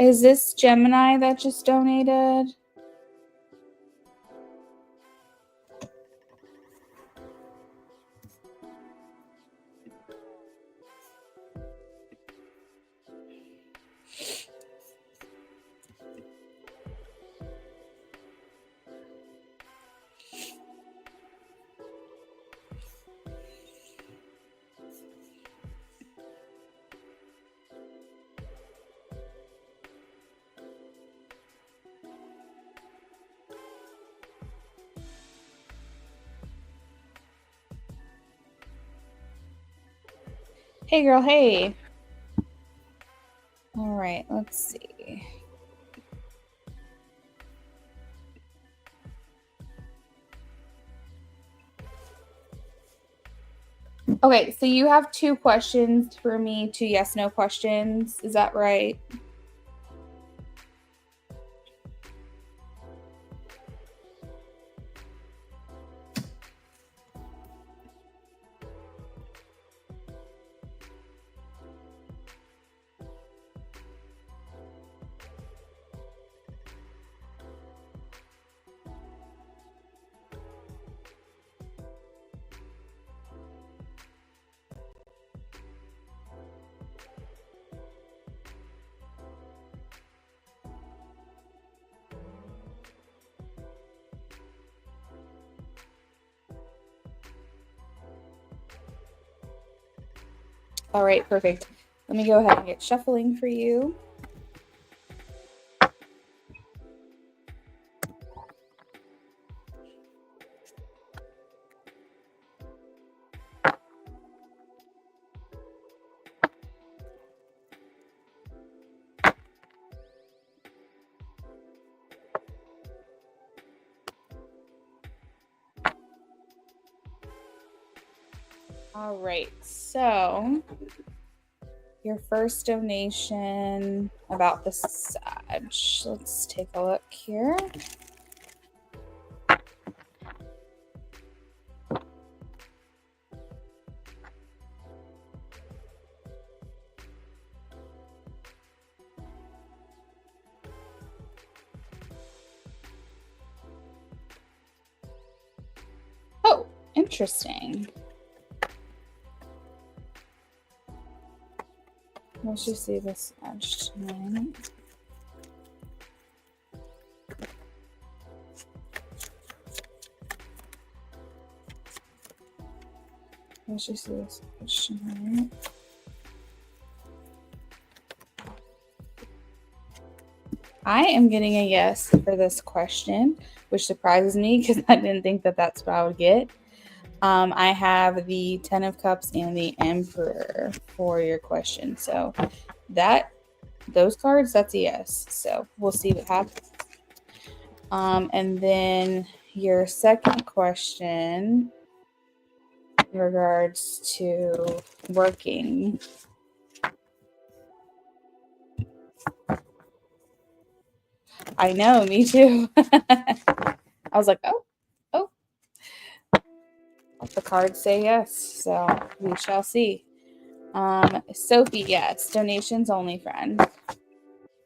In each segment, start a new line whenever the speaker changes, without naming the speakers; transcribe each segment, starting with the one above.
Is this Gemini that just donated? Hey girl, hey. All right, let's see. Okay, so you have 2 questions for me, 2 yes/no questions. Is that right? All right, perfect. Let me go ahead and get shuffling for you. All right, so your first donation about the Sag. Let's take a look here. Oh, interesting. Let's just see this edge tonight. Let's just see this edge tonight. I am getting a yes for this question, which surprises me because I didn't think that that's what I would get. I have the 10 of Cups and the Emperor for your question. So those cards, that's a yes. So we'll see what happens. And then your second question in regards to working. I know, me too. I was like, oh. The cards say yes, so we shall see. Sophie, yes. Donations only, friend.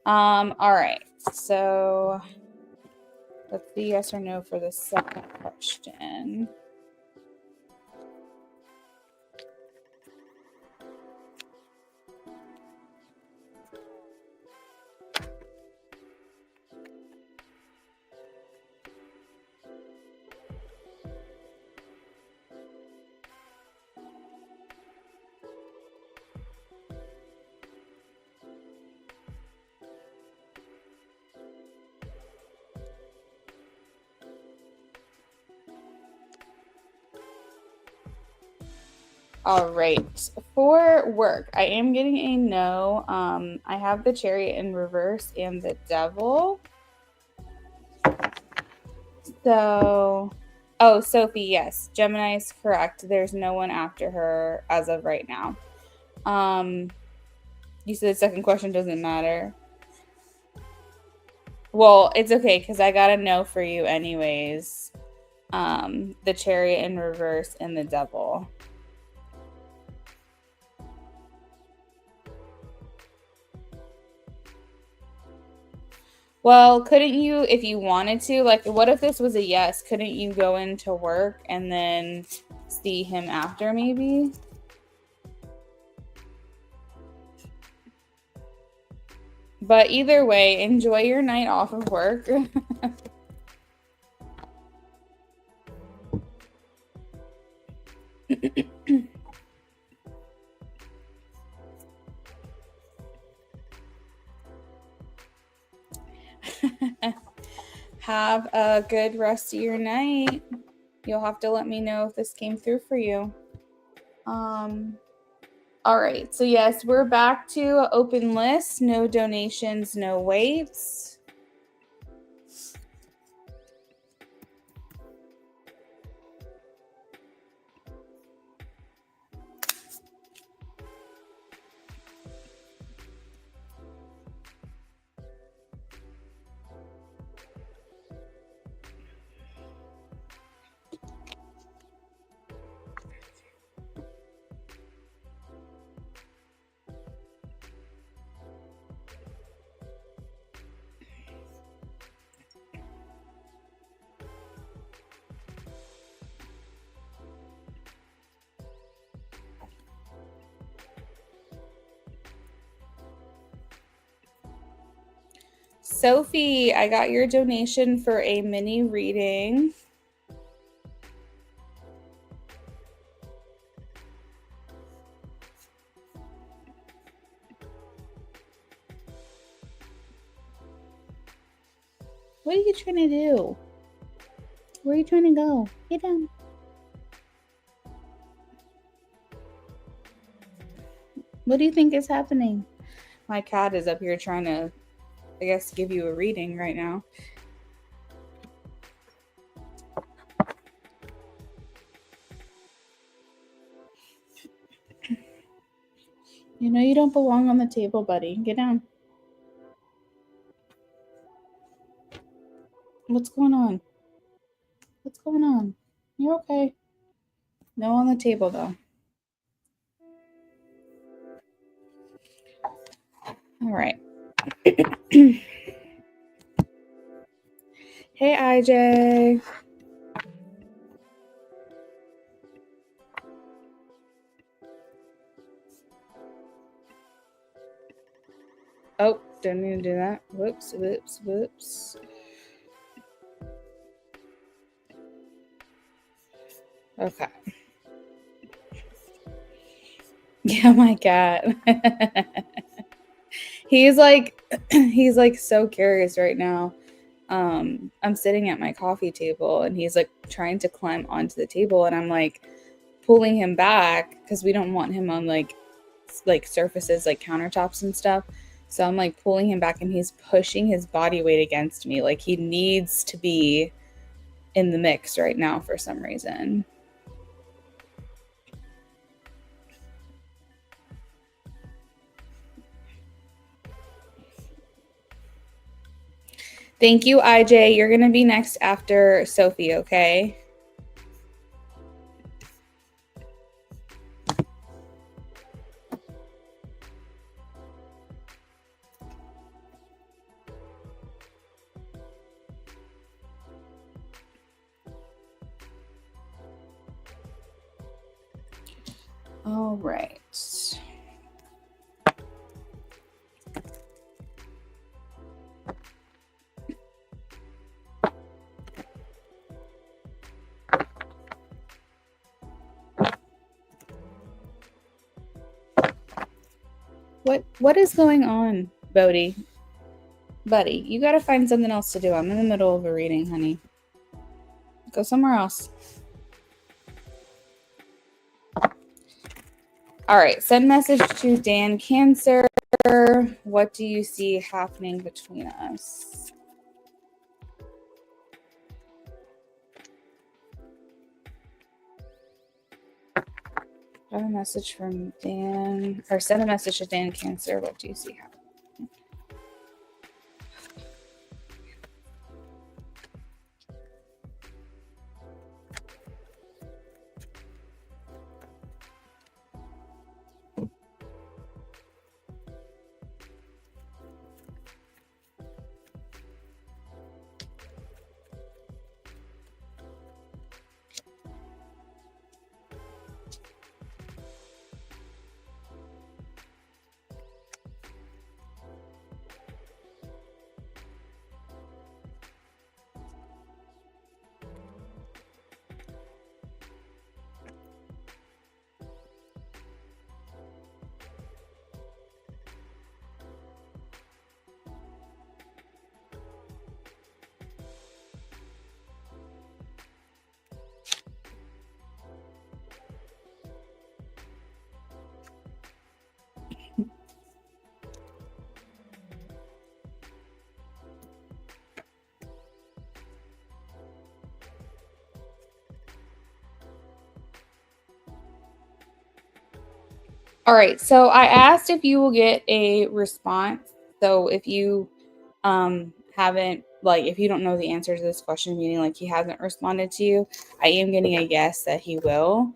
All right. So let's see yes or no for the second question. All right. For work, I am getting a no. I have the Chariot in reverse and the Devil. So, oh, Sophie, yes. Gemini is correct. There's no one after her as of right now. You said the second question doesn't matter. Well, it's okay because I got a no for you anyways. The Chariot in reverse and the Devil. Well, couldn't you, if you wanted to, like, what if this was a yes? Couldn't you go into work and then see him after, maybe? But either way, enjoy your night off of work. Have a good rest of your night. You'll have to let me know if this came through for you. All right, so yes, we're back to open list, no donations, no waits. Sophie, I got your donation for a mini reading. What are you trying to do? Where are you trying to go? Get down. What do you think is happening? My cat is up here trying to, I guess, give you a reading right now. You know you don't belong on the table, buddy. Get down. What's going on? What's going on? You're okay. No on the table, though. All right. Hey, IJ. Oh, don't need to do that. Whoops, whoops, whoops. Okay. Yeah, my cat. he's like so curious right now. I'm sitting at my coffee table and he's like trying to climb onto the table and I'm like pulling him back because we don't want him on like surfaces like countertops and stuff. So I'm like pulling him back and he's pushing his body weight against me. Like he needs to be in the mix right now for some reason. Thank you, IJ. You're going to be next after Sophie, okay? All right. What is going on, Bodhi? Buddy, you got to find something else to do. I'm in the middle of a reading, honey. Go somewhere else. All right, send message to Dan Cancer. What do you see happening between us? I have a message from Dan, or send a message to Dan Cancer. What do you see happening? All right, so I asked if you will get a response. So if you haven't, like, if you don't know the answer to this question, meaning like he hasn't responded to you, I am getting a yes that he will.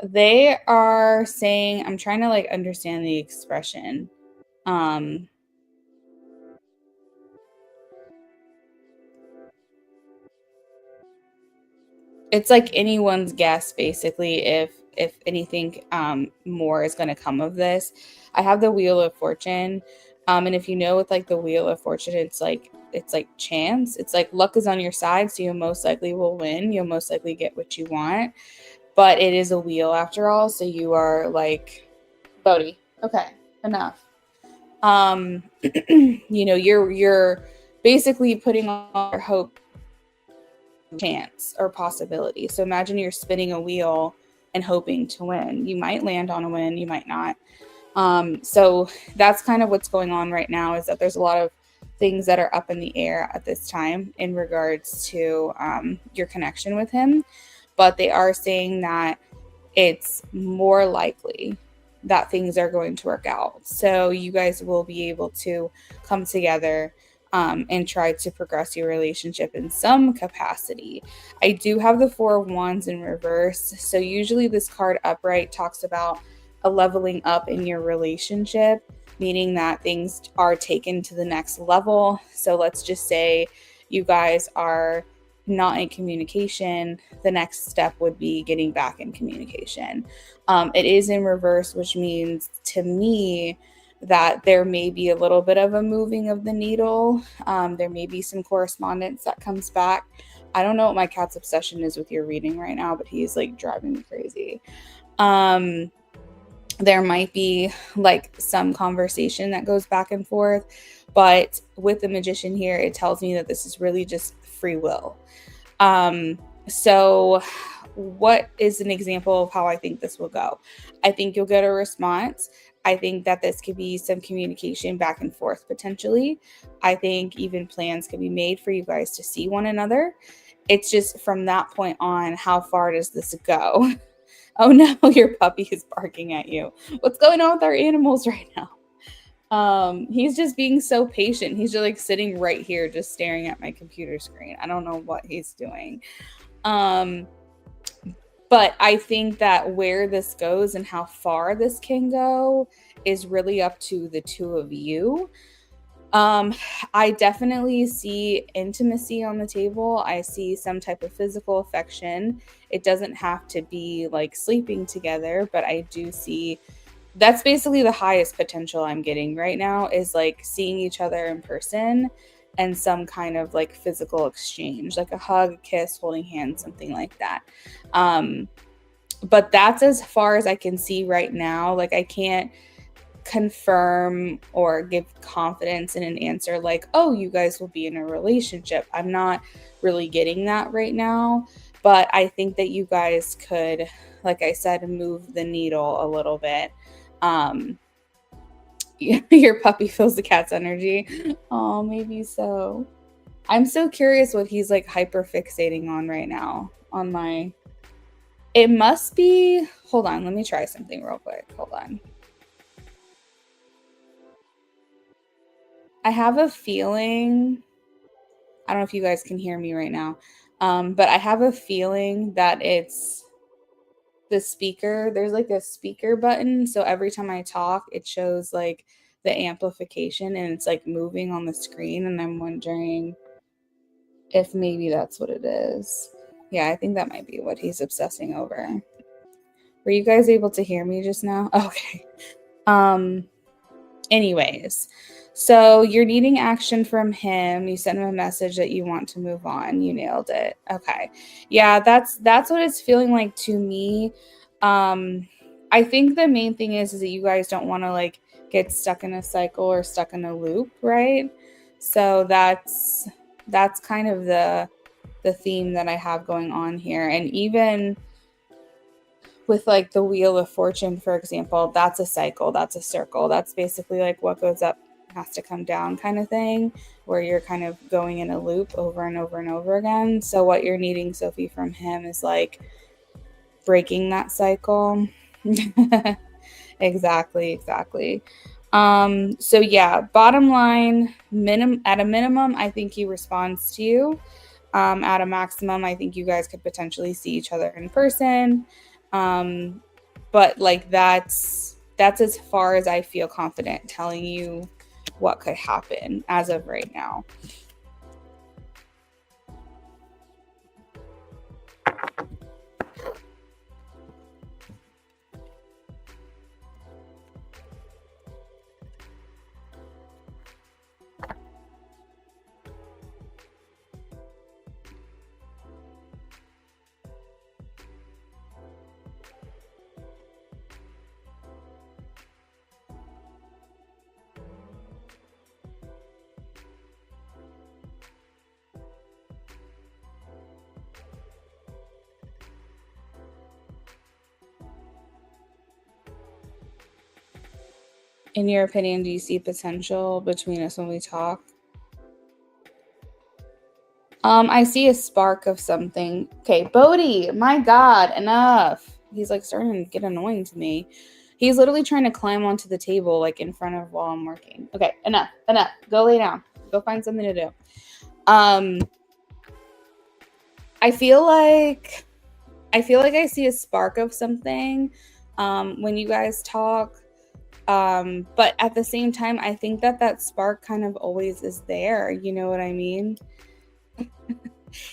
They are saying, I'm trying to like understand the expression. It's like anyone's guess basically if anything more is going to come of this. I have the Wheel of Fortune, and if you know with like the Wheel of Fortune, it's like chance. It's like luck is on your side, so you most likely will win. You'll most likely get what you want, but it is a wheel after all, so you are like Bodhi. Okay, enough. You know, you're basically putting all your hope chance or possibility. So imagine you're spinning a wheel and hoping to win. You might land on a win, you might not. So that's kind of what's going on right now, is that there's a lot of things that are up in the air at this time in regards to your connection with him. But they are saying that it's more likely that things are going to work out. So you guys will be able to come together and try to progress your relationship in some capacity. I do have the Four of Wands in reverse. So usually this card upright talks about a leveling up in your relationship, meaning that things are taken to the next level. So let's just say you guys are not in communication, the next step would be getting back in communication. It is in reverse, which means to me that there may be a little bit of a moving of the needle. There may be some correspondence that comes back. I don't know what my cat's obsession is with your reading right now, but he's like driving me crazy. There might be like some conversation that goes back and forth, but with the Magician here, it tells me that this is really just free will. So what is an example of how I think this will go? I think you'll get a response. I think that this could be some communication back and forth potentially. I think even plans could be made for you guys to see one another. It's just from that point on, how far does this go? Oh no, your puppy is barking at you. What's going on with our animals right now? He's just being so patient. He's just like sitting right here just staring at my computer screen. I don't know what he's doing. But I think that where this goes and how far this can go is really up to the two of you. I definitely see intimacy on the table. I see some type of physical affection. It doesn't have to be like sleeping together, but I do see that's basically the highest potential I'm getting right now, is like seeing each other in person and some kind of like physical exchange, like a hug, a kiss, holding hands, something like that. But that's as far as I can see right now. Like I can't confirm or give confidence in an answer like, oh, you guys will be in a relationship. I'm not really getting that right now, but I think that you guys could, like I said, move the needle a little bit. Your puppy feels the cat's energy. Oh, maybe so. I'm so curious what he's like hyper fixating on right now on my. It must be. Hold on, let me try something real quick. Hold on. I have a feeling. I don't know if you guys can hear me right now, but I have a feeling that it's the speaker. There's like a speaker button, so every time I talk, it shows like the amplification and it's like moving on the screen, and I'm wondering if maybe that's what it is. Yeah, I think that might be what he's obsessing over. Were you guys able to hear me just now? Okay. Anyways, so you're needing action from him. You sent him a message that you want to move on. You nailed it. Okay. Yeah, that's what it's feeling like to me. I think the main thing is that you guys don't want to like get stuck in a cycle or stuck in a loop, right? So that's kind of the theme that I have going on here. And even with like the Wheel of Fortune, for example, that's a cycle, that's a circle. That's basically like what goes up has to come down kind of thing, where you're kind of going in a loop over and over and over again. So what you're needing, Sophie, from him is like breaking that cycle. Exactly. So yeah, bottom line, at a minimum, I think he responds to you. At a maximum, I think you guys could potentially see each other in person. But like that's as far as I feel confident telling you what could happen as of right now. In your opinion, do you see potential between us when we talk? I see a spark of something. Okay, Bodhi, my God, enough. He's like starting to get annoying to me. He's literally trying to climb onto the table like in front of while I'm working. Okay, enough. Go lay down. Go find something to do. I feel like I see a spark of something when you guys talk. But at the same time, I think that spark kind of always is there. You know what I mean?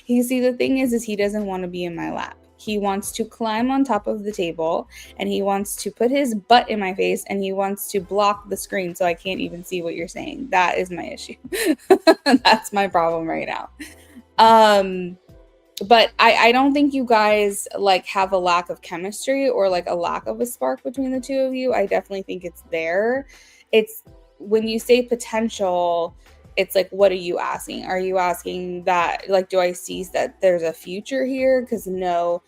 You see, the thing is he doesn't want to be in my lap. He wants to climb on top of the table and he wants to put his butt in my face and he wants to block the screen so I can't even see what you're saying. That is my issue. That's my problem right now. But I don't think you guys like have a lack of chemistry or like a lack of a spark between the two of you. I definitely think it's there. It's when you say potential, it's like, what are you asking? Are you asking that, like, do I see that there's a future here? Because not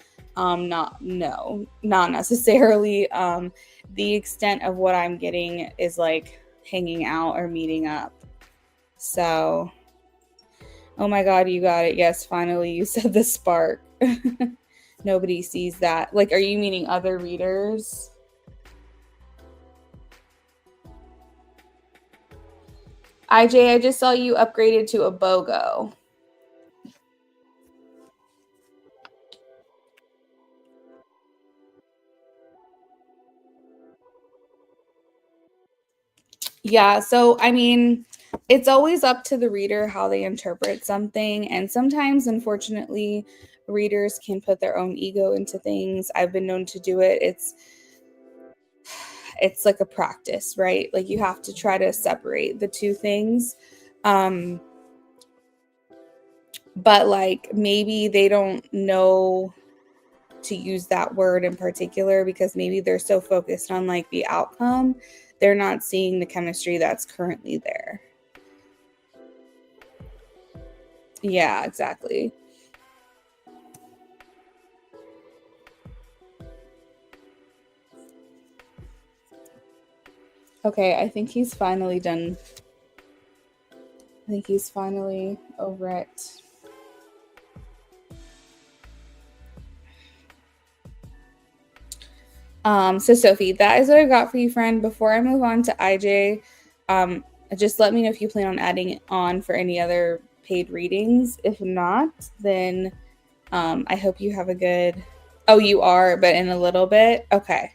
necessarily. The extent of what I'm getting is like hanging out or meeting up. So, oh my God, you got it. Yes, finally, you said the spark. Nobody sees that. Like, are you meaning other readers? IJ, I just saw you upgraded to a BOGO. Yeah, so I mean, it's always up to the reader how they interpret something. And sometimes, unfortunately, readers can put their own ego into things. I've been known to do it. It's like a practice, right? Like you have to try to separate the two things. But like maybe they don't know to use that word in particular because maybe they're so focused on like the outcome, they're not seeing the chemistry that's currently there. Yeah, exactly. Okay, I think he's finally done. I think he's finally over it. So Sophie, that is what I got for you, friend. Before I move on to IJ, just let me know if you plan on adding on for any other paid readings. If not, then I hope you have a good. Oh, you are, but in a little bit. Okay.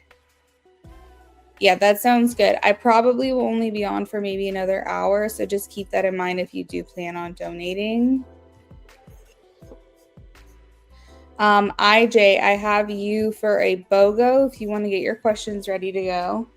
Yeah, that sounds good. I probably will only be on for maybe another hour, so just keep that in mind if you do plan on donating. IJ, I have you for a BOGO if you want to get your questions ready to go.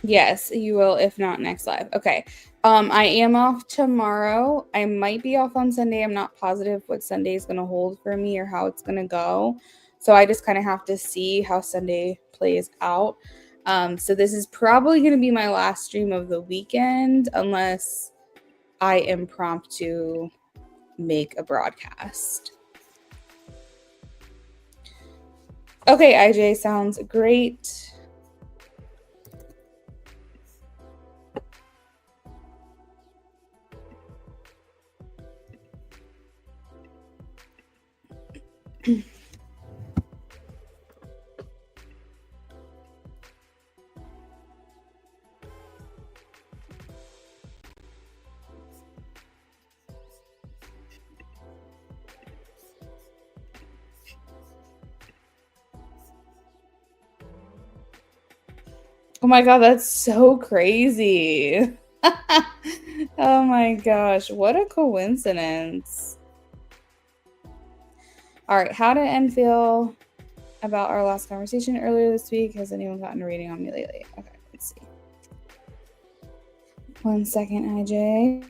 Yes, you will, if not next live. Okay. I am off tomorrow. I might be off on Sunday. I'm not positive what Sunday is going to hold for me or how it's going to go. So I just kind of have to see how Sunday plays out. So this is probably going to be my last stream of the weekend unless I am prompt to make a broadcast. Okay, IJ, sounds great. Oh my God, that's so crazy. Oh my gosh, what a coincidence. All right, how did N feel about our last conversation earlier this week? Has anyone gotten a reading on me lately? Okay, let's see. 1 second, IJ.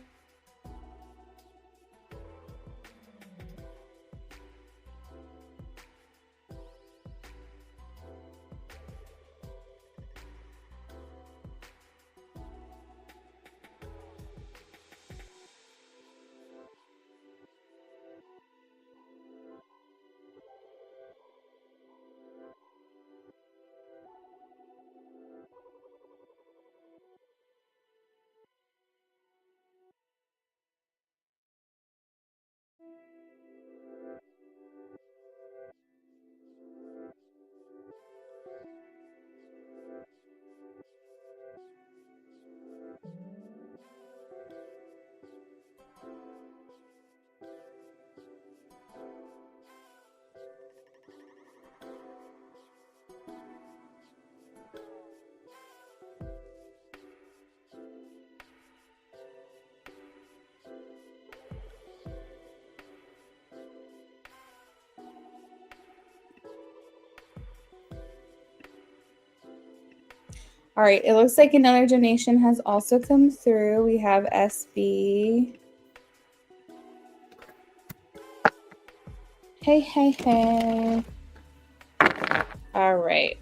All right, it looks like another donation has also come through. We have SB. Hey, hey, hey. All right.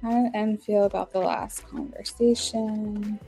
How did N feel about the last conversation?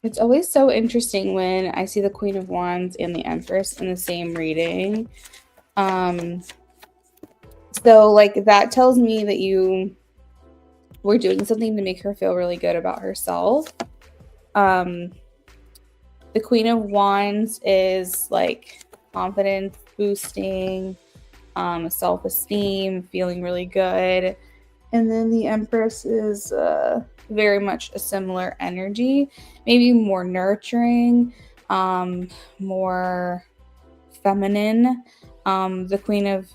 It's always so interesting when I see the Queen of Wands and the Empress in the same reading. So like that tells me that you were doing something to make her feel really good about herself. The Queen of Wands is like confidence boosting, self-esteem, feeling really good. And then the Empress is very much a similar energy, maybe more nurturing, more feminine. The Queen of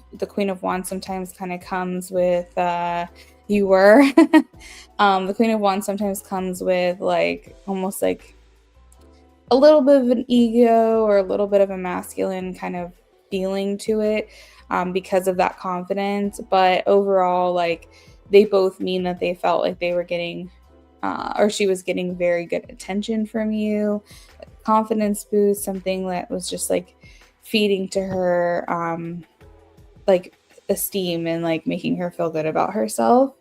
Wands sometimes kind of comes with the Queen of Wands sometimes comes with like almost like a little bit of an ego or a little bit of a masculine kind of feeling to it, because of that confidence. But overall, like, they both mean that they felt like they were getting, or she was getting very good attention from you, like confidence boost, something that was just like feeding to her, like esteem and like making her feel good about herself.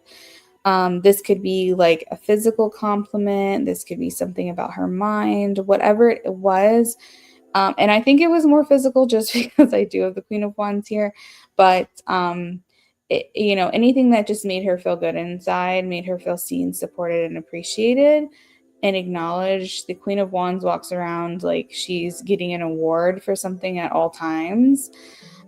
This could be like a physical compliment. This could be something about her mind, whatever it was. And I think it was more physical just because I do have the Queen of Wands here. But, anything that just made her feel good inside, made her feel seen, supported, and appreciated and acknowledged. The Queen of Wands walks around like she's getting an award for something at all times.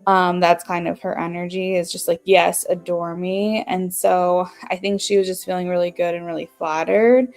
That's kind of her energy, is just like, yes, adore me. And so I think she was just feeling really good and really flattered.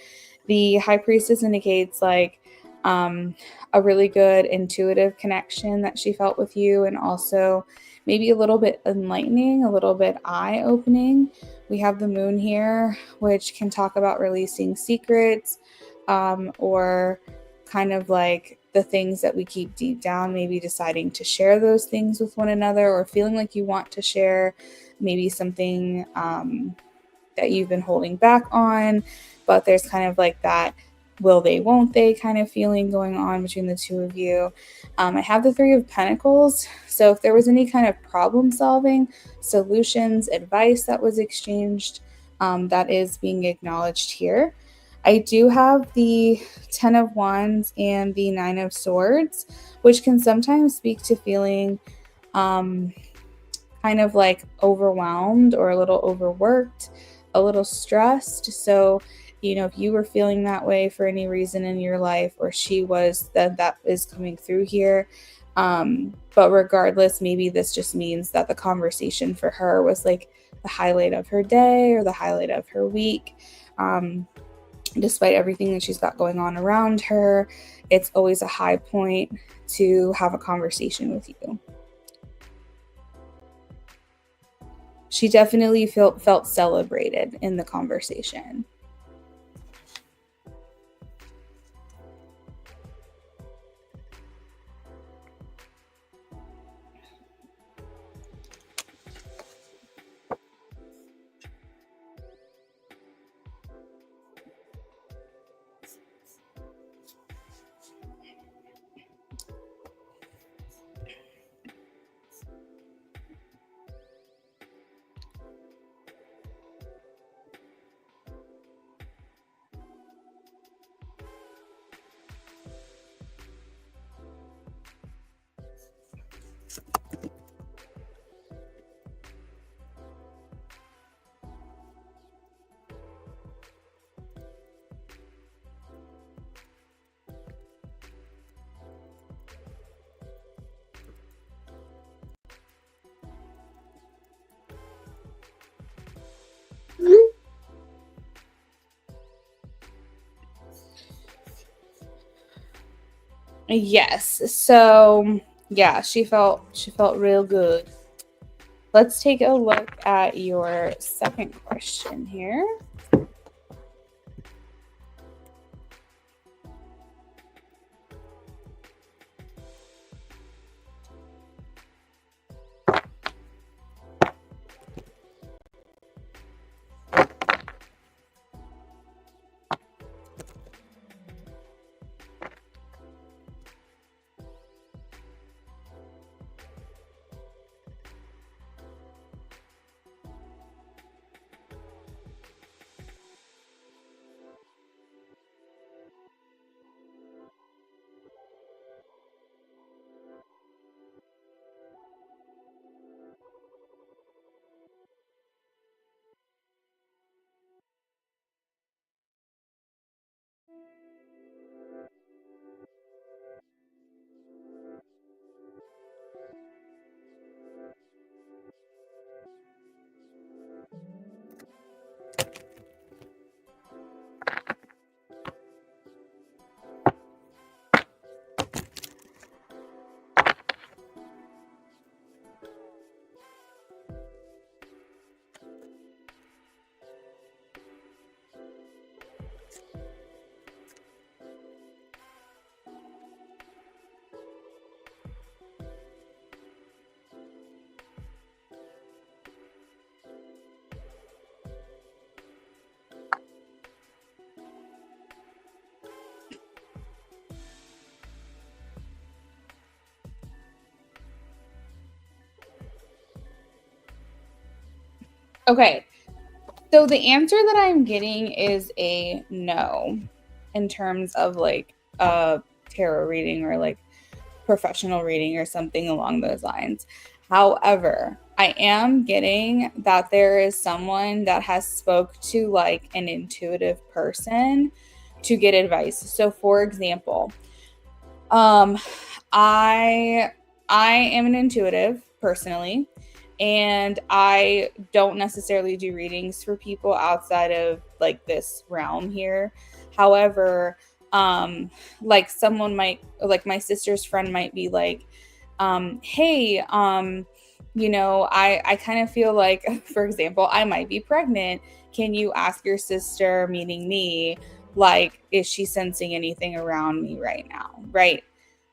The High Priestess indicates like, a really good intuitive connection that she felt with you, and also maybe a little bit enlightening, a little bit eye opening. We have the moon here, which can talk about releasing secrets, or kind of like the things that we keep deep down, maybe deciding to share those things with one another, or feeling like you want to share maybe something, that you've been holding back on. But there's kind of like that will they, won't they kind of feeling going on between the two of you. I have the Three of Pentacles. So if there was any kind of problem solving, solutions, advice that was exchanged, that is being acknowledged here. I do have the Ten of Wands and the Nine of Swords, which can sometimes speak to feeling, kind of like overwhelmed or a little overworked, a little stressed. So, if you were feeling that way for any reason in your life, or she was, that is coming through here. But regardless, maybe this just means that the conversation for her was like the highlight of her day or the highlight of her week. Despite everything that she's got going on around her, it's always a high point to have a conversation with you. She definitely felt celebrated in the conversation. Yes. So yeah, she felt real good. Let's take a look at your second question here. Okay. So the answer that I'm getting is a no in terms of like a tarot reading or like professional reading or something along those lines. However, I am getting that there is someone that has spoke to like an intuitive person to get advice. So for example, um I am an intuitive personally, and I don't necessarily do readings for people outside of like this realm here. However, like someone might, like my sister's friend might be like, hey, I kind of feel like, for example, I might be pregnant. Can you ask your sister, meaning me, like, is she sensing anything around me right now? Right.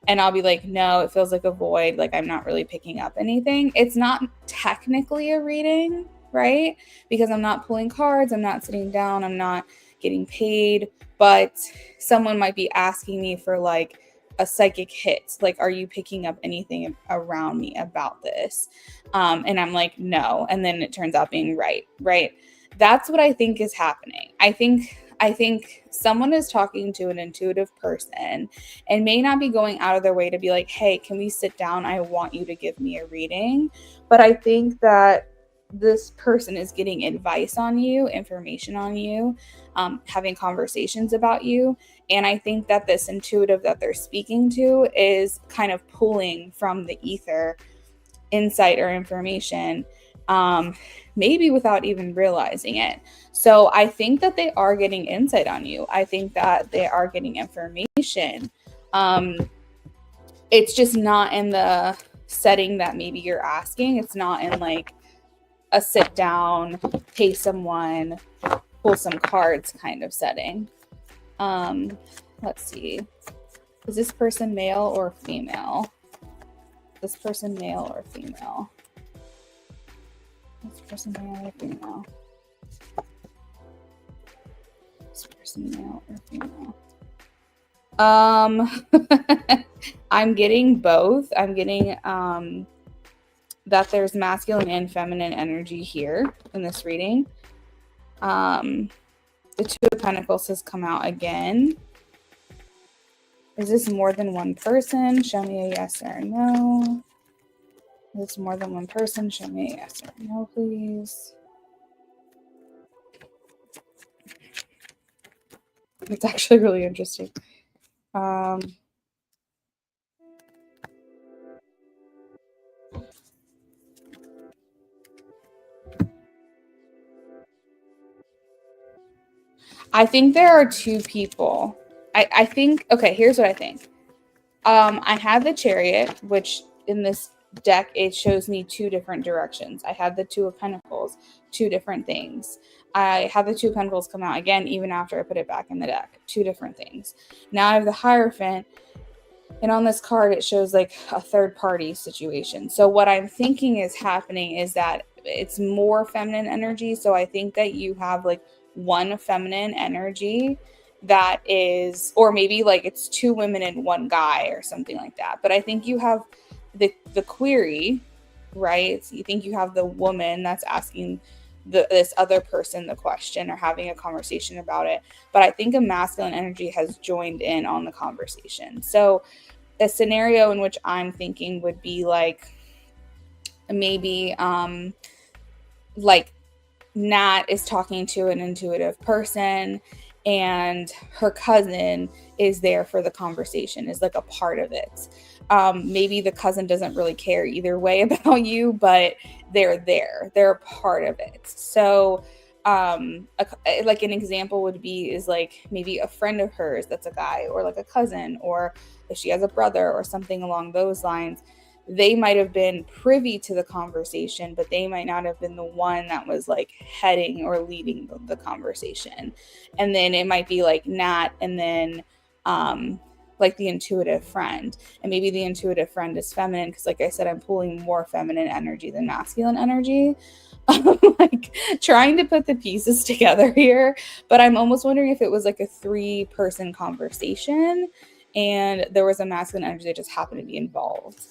And I'll be like, no, it feels like a void. Like I'm not really picking up anything. It's not technically a reading, right? Because I'm not pulling cards. I'm not sitting down. I'm not getting paid. But someone might be asking me for like a psychic hit. Like, are you picking up anything around me about this? And I'm like, no. And then it turns out being right, right? That's what I think is happening. I think someone is talking to an intuitive person and may not be going out of their way to be like, hey, can we sit down? I want you to give me a reading. But I think that this person is getting advice on you, information on you, having conversations about you. And I think that this intuitive that they're speaking to is kind of pulling from the ether insight or information, maybe without even realizing it. So I think that they are getting insight on you. I think that they are getting information. It's just not in the setting that maybe you're asking. It's not in like a sit down, pay someone, pull some cards kind of setting. Let's see. Is this person male or female? This person male or female? This person male or female? This person male or female? I'm getting both. I'm getting that there's masculine and feminine energy here in this reading. The Two of Pentacles has come out again. Is this more than one person? Show me a yes or a no. Is this more than one person? Show me a yes or a no, please. It's actually really interesting. I think there are two people. I think, okay, here's what I think. I have the Chariot, which in this deck, it shows me two different directions. I have the Two of Pentacles, two different things. I have the Two of Pentacles come out again, even after I put it back in the deck, two different things. Now I have the Hierophant, and on this card, it shows like a third party situation. So what I'm thinking is happening is that it's more feminine energy. So I think that you have like one feminine energy that is, or maybe like it's two women and one guy or something like that. But I think you have the query, right? So you think you have the woman that's asking this other person the question or having a conversation about it. But I think a masculine energy has joined in on the conversation. So a scenario in which I'm thinking would be like maybe like Nat is talking to an intuitive person and her cousin is there for the conversation, is like a part of it. Maybe the cousin doesn't really care either way about you, but they're there. They're a part of it. So like an example would be is like maybe a friend of hers that's a guy, or like a cousin, or if she has a brother or something along those lines. They might have been privy to the conversation, but they might not have been the one that was like heading or leading the conversation. And then it might be like Nat and then like the intuitive friend. And maybe the intuitive friend is feminine because, like I said, I'm pulling more feminine energy than masculine energy. I'm like trying to put the pieces together here, but I'm almost wondering if it was like a 3-person conversation and there was a masculine energy that just happened to be involved.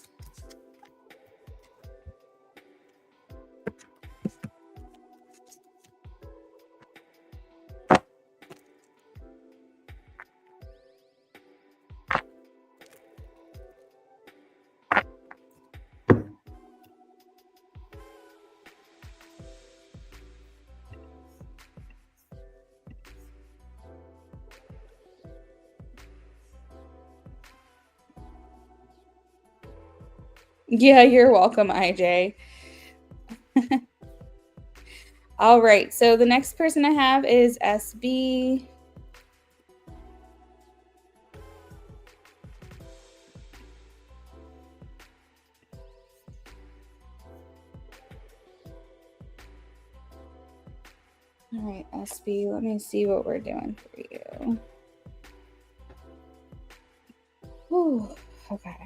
Yeah, you're welcome, IJ. All right, so the next person I have is SB. All right, SB, let me see what we're doing for you. Ooh, okay.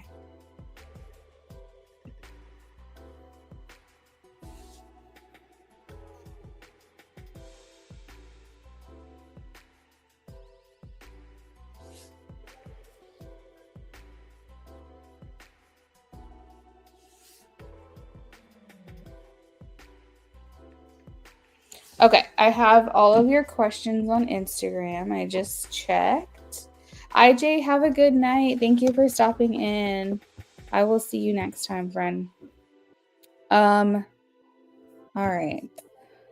Okay, I have all of your questions on Instagram. I just checked. IJ, have a good night. Thank you for stopping in. I will see you next time, friend. All right.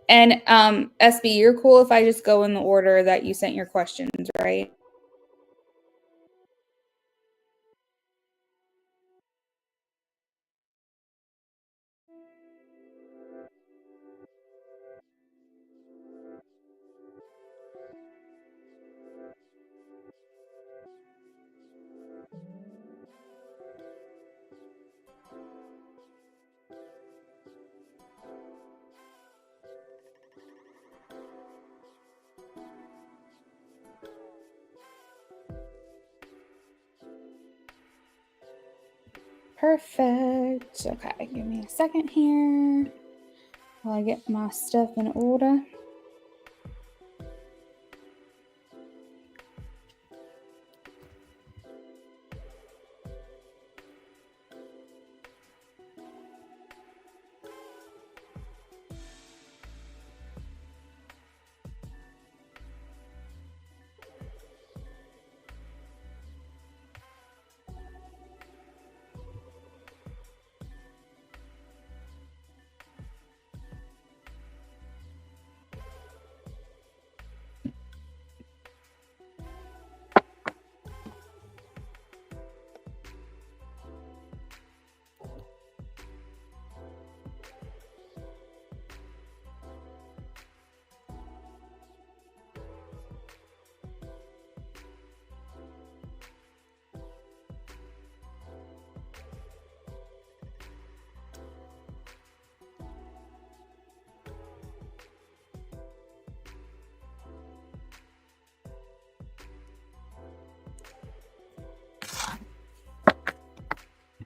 And SB, you're cool if I just go in the order that you sent your questions, right? Perfect. Okay, give me a second here while I get my stuff in order.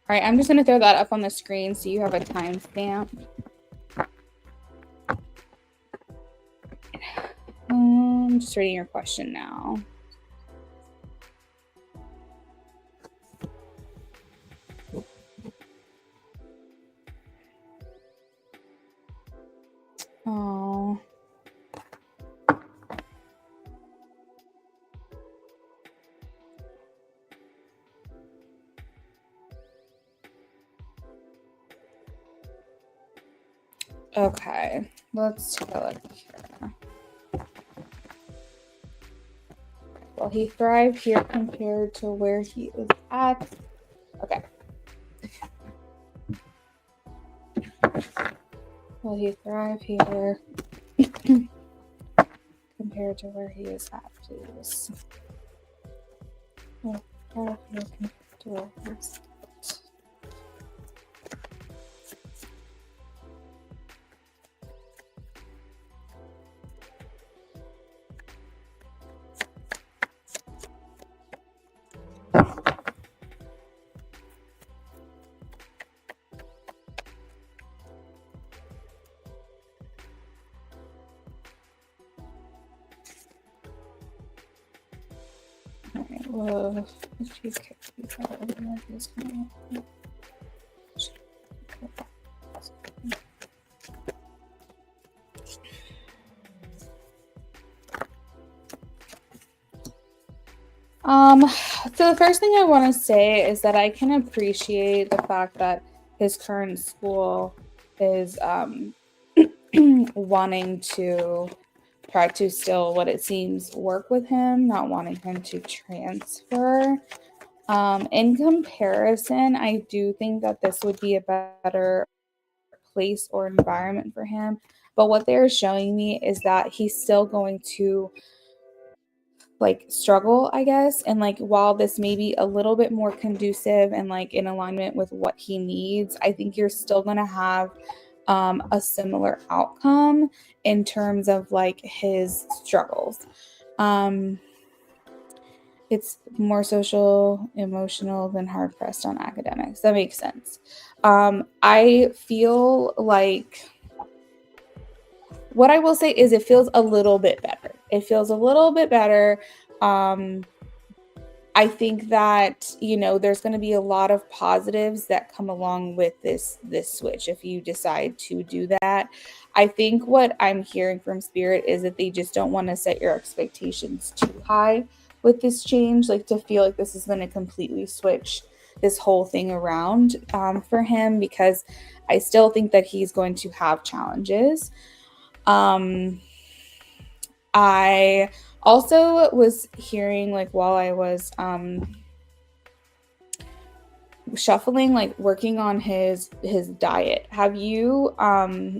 All right, I'm just going to throw that up on the screen so you have a timestamp. I'm just reading your question now. Oh. Okay, let's take a look here. Will he thrive here compared to where he is at? Okay. Will he thrive here compared to where he is at, please? Will he thrive here compared to where he is at? Alright, well, if he's kicked these out, then he's gonna. So the first thing I want to say is that I can appreciate the fact that his current school is wanting to try to still, what it seems, work with him, not wanting him to transfer. In comparison, I do think that this would be a better place or environment for him. But what they're showing me is that he's still going to like struggle, I guess. And like while this may be a little bit more conducive and like in alignment with what he needs, I think you're still going to have a similar outcome in terms of like his struggles. It's more social, emotional than hard pressed on academics. That makes sense. I feel like what I will say is it feels a little bit better. It feels a little bit better. I think that, you know, there's going to be a lot of positives that come along with this switch if you decide to do that. I think what I'm hearing from Spirit is that they just don't want to set your expectations too high with this change, like to feel like this is going to completely switch this whole thing around for him, because I still think that he's going to have challenges. I also was hearing, like, while I was shuffling, like working on his diet. Have you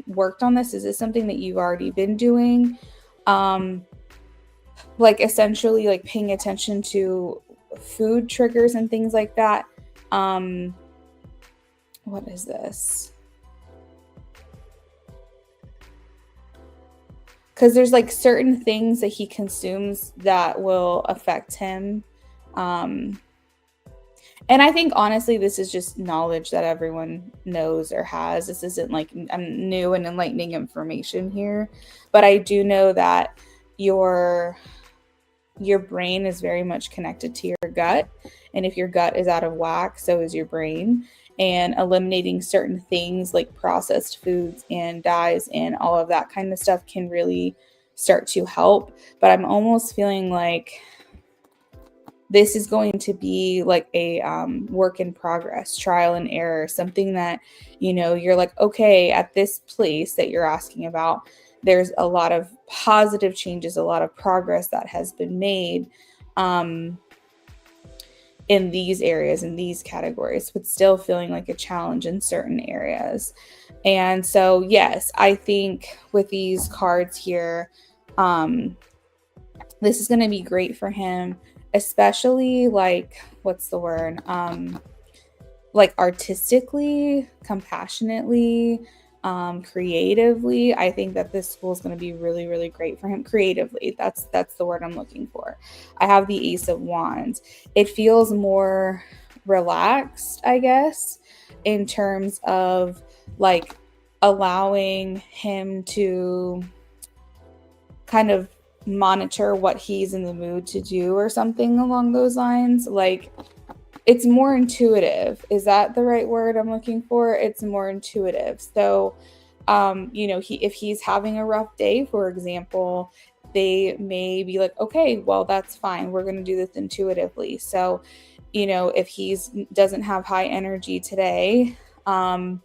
worked on this? Is this something that you've already been doing? Like essentially like paying attention to food triggers and things like that. What is this? Because there's like certain things that he consumes that will affect him. And I think honestly, this is just knowledge that everyone knows or has. This isn't like new and enlightening information here, but I do know that your brain is very much connected to your gut, and if your gut is out of whack, so is your brain. And eliminating certain things like processed foods and dyes and all of that kind of stuff can really start to help. But I'm almost feeling like this is going to be like a work in progress, trial and error, something that, you know, you're like, okay, at this place that you're asking about, there's a lot of positive changes, a lot of progress that has been made in these areas, in these categories, but still feeling like a challenge in certain areas. And so, yes, I think with these cards here, this is going to be great for him, especially like, what's the word? Like artistically, compassionately, creatively. I think that this school is going to be really, really great for him. Creatively, that's the word I'm looking for. I have the Ace of Wands. It feels more relaxed, I guess, in terms of like allowing him to kind of monitor what he's in the mood to do or something along those lines. Like, it's more intuitive. Is that the right word I'm looking for? It's more intuitive. So, you know, if he's having a rough day, for example, they may be like, okay, well, that's fine. We're going to do this intuitively. So, you know, if he's doesn't have high energy today, then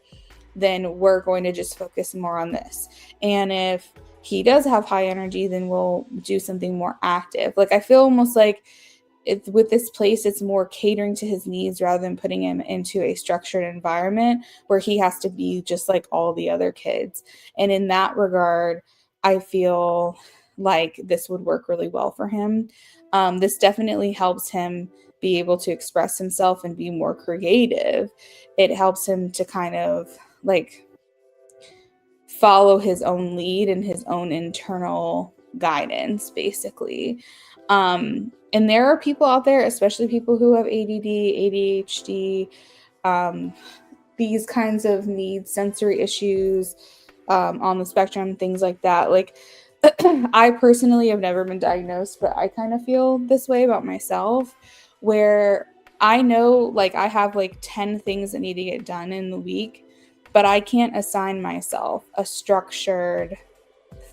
we're going to just focus more on this. And if he does have high energy, then we'll do something more active. Like, I feel almost like with this place, it's more catering to his needs rather than putting him into a structured environment where he has to be just like all the other kids. And in that regard, I feel like this would work really well for him. This definitely helps him be able to express himself and be more creative. It helps him to kind of like follow his own lead and his own internal guidance, basically. And there are people out there, especially people who have ADD, ADHD, these kinds of needs, sensory issues on the spectrum, things like that. Like, I personally have never been diagnosed, but I kind of feel this way about myself, where I know like I have like 10 things that need to get done in the week, but I can't assign myself a structured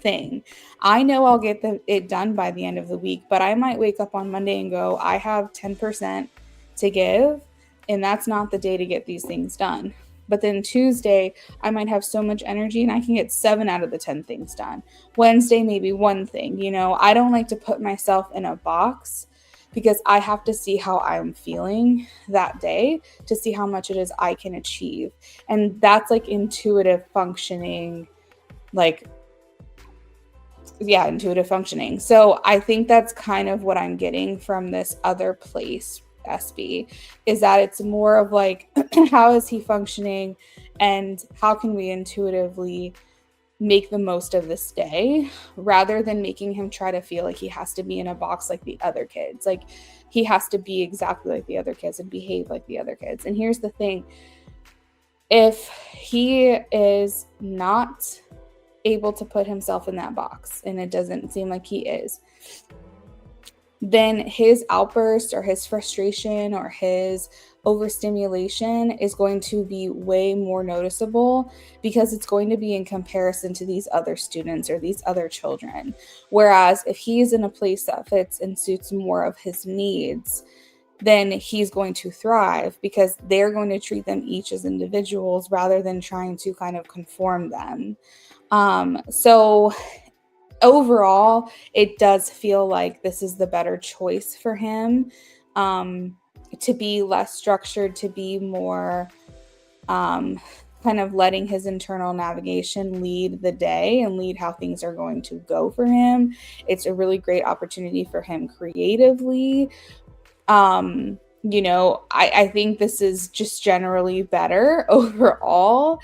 thing. I know I'll get it done by the end of the week, but I might wake up on Monday and go, I have 10% to give, and that's not the day to get these things done. But then Tuesday, I might have so much energy and I can get 7 out of the 10 things done. Wednesday, maybe one thing. You know, I don't like to put myself in a box because I have to see how I'm feeling that day to see how much it is I can achieve. And that's like intuitive functioning, like, yeah, intuitive functioning. So I think that's kind of what I'm getting from this other place, SB, is that it's more of like, how is he functioning and how can we intuitively make the most of this day rather than making him try to feel like he has to be in a box like the other kids. Like he has to be exactly like the other kids and behave like the other kids. And here's the thing. If he is not able to put himself in that box, and it doesn't seem like he is, then his outburst or his frustration or his overstimulation is going to be way more noticeable because it's going to be in comparison to these other students or these other children. Whereas if he's in a place that fits and suits more of his needs, then he's going to thrive because they're going to treat them each as individuals rather than trying to kind of conform them. So overall, it does feel like this is the better choice for him, to be less structured, to be more kind of letting his internal navigation lead the day and lead how things are going to go for him. It's a really great opportunity for him creatively. I think this is just generally better overall,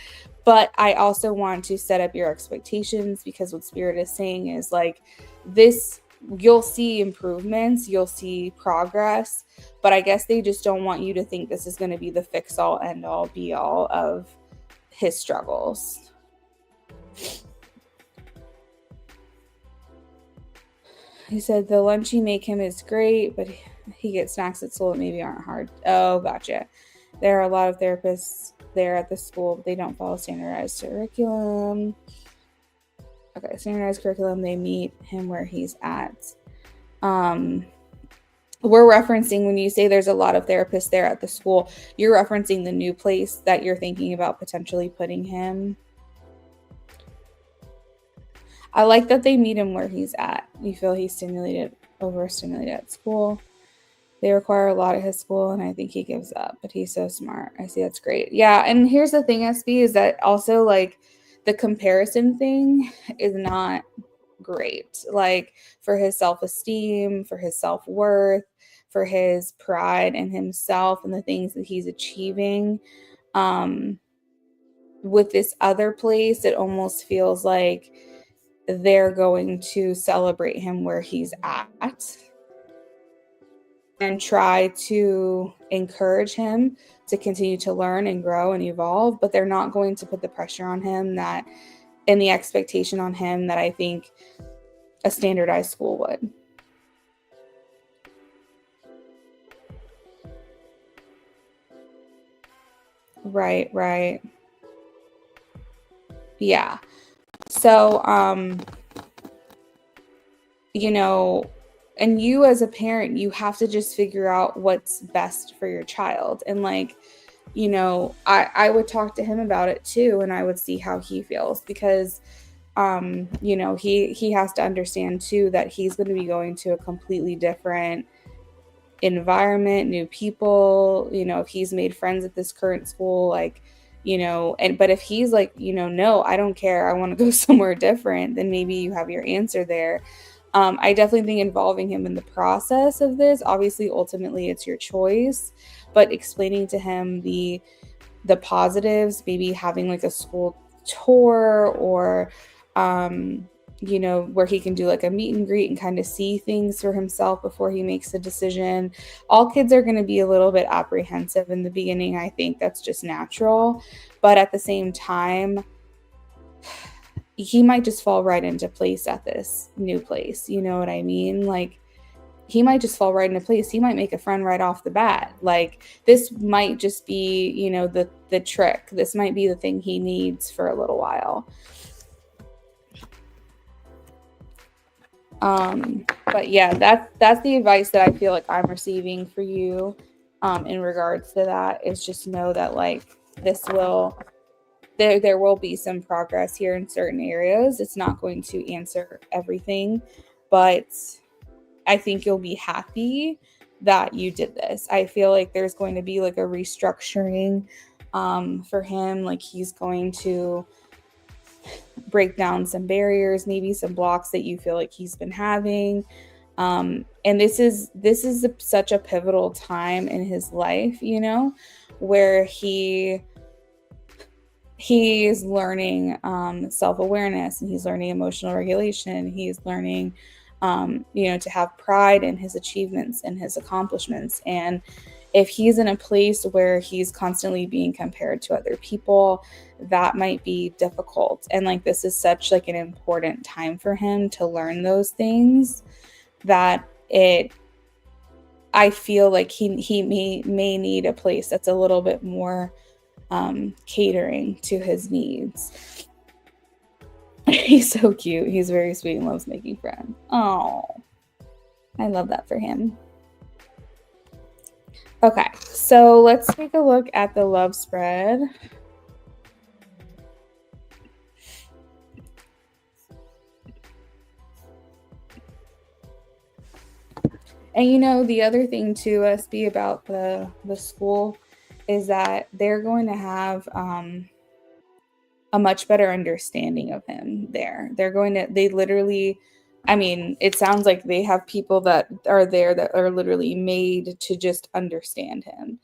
but I also want to set up your expectations because what Spirit is saying is like this, you'll see improvements, you'll see progress, but I guess they just don't want you to think this is going to be the fix all end all be all of his struggles. He said the lunch you make him is great, but he gets snacks at school that maybe aren't hard. Oh, gotcha. There are a lot of therapists there at the school, but they don't follow standardized curriculum. Okay, standardized curriculum, they meet him where he's at. We're referencing, when you say there's a lot of therapists there at the school, you're referencing the new place that you're thinking about potentially putting him. I like that they meet him where he's at. You feel he's overstimulated at school. They require a lot at his school, and I think he gives up, but he's so smart. I see, that's great. Yeah, and here's the thing, SB, is that also, like, the comparison thing is not great. Like, for his self-esteem, for his self-worth, for his pride in himself and the things that he's achieving. With this other place, it almost feels like they're going to celebrate him where he's at and try to encourage him to continue to learn and grow and evolve, but they're not going to put the pressure on him and the expectation on him that I think a standardized school would. Right. Yeah. So, and you as a parent, you have to just figure out what's best for your child. And like, I would talk to him about it too, and I would see how he feels because, he has to understand too that he's going to be going to a completely different environment, new people, if he's made friends at this current school, like, but if he's like, no, I don't care, I want to go somewhere different, then maybe you have your answer there. I definitely think involving him in the process of this, obviously, ultimately it's your choice, but explaining to him the positives, maybe having like a school tour or, where he can do like a meet and greet and kind of see things for himself before he makes a decision. All kids are going to be a little bit apprehensive in the beginning. I think that's just natural. But at the same time, he might just fall right into place at this new place. You know what I mean? Like, he might just fall right into place. He might make a friend right off the bat. Like, this might just be, the trick. This might be the thing he needs for a little while. But yeah, that's the advice that I feel like I'm receiving for you, in regards to that, is just know that like there will be some progress here in certain areas. It's not going to answer everything, but I think you'll be happy that you did this. I feel like there's going to be like a restructuring for him. Like he's going to break down some barriers, maybe some blocks that you feel like he's been having. And this is such a pivotal time in his life, you know, where he is learning self-awareness, and he's learning emotional regulation. He's learning you know, to have pride in his achievements and his accomplishments. And if he's in a place where he's constantly being compared to other people, that might be difficult. And like this is such like an important time for him to learn those things, that I feel like he may need a place that's a little bit more catering to his needs. He's so cute. He's very sweet and loves making friends. Oh, I love that for him. Okay, so let's take a look at the love spread. And you know, the other thing to SB about the school is that they're going to have a much better understanding of him there. They literally, I mean, it sounds like they have people that are there that are literally made to just understand him.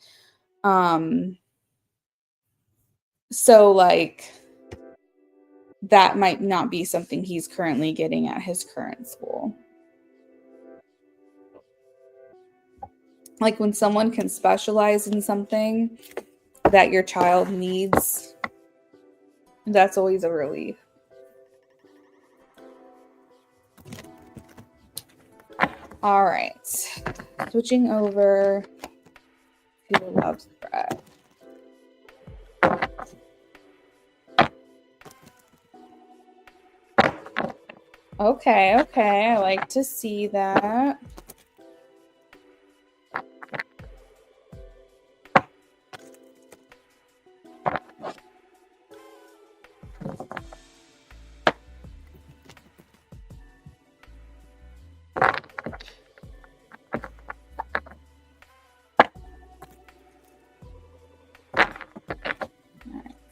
So like that might not be something he's currently getting at his current school. Like when someone can specialize in something that your child needs, that's always a relief. All right, switching over to the love spread. Okay, I like to see that.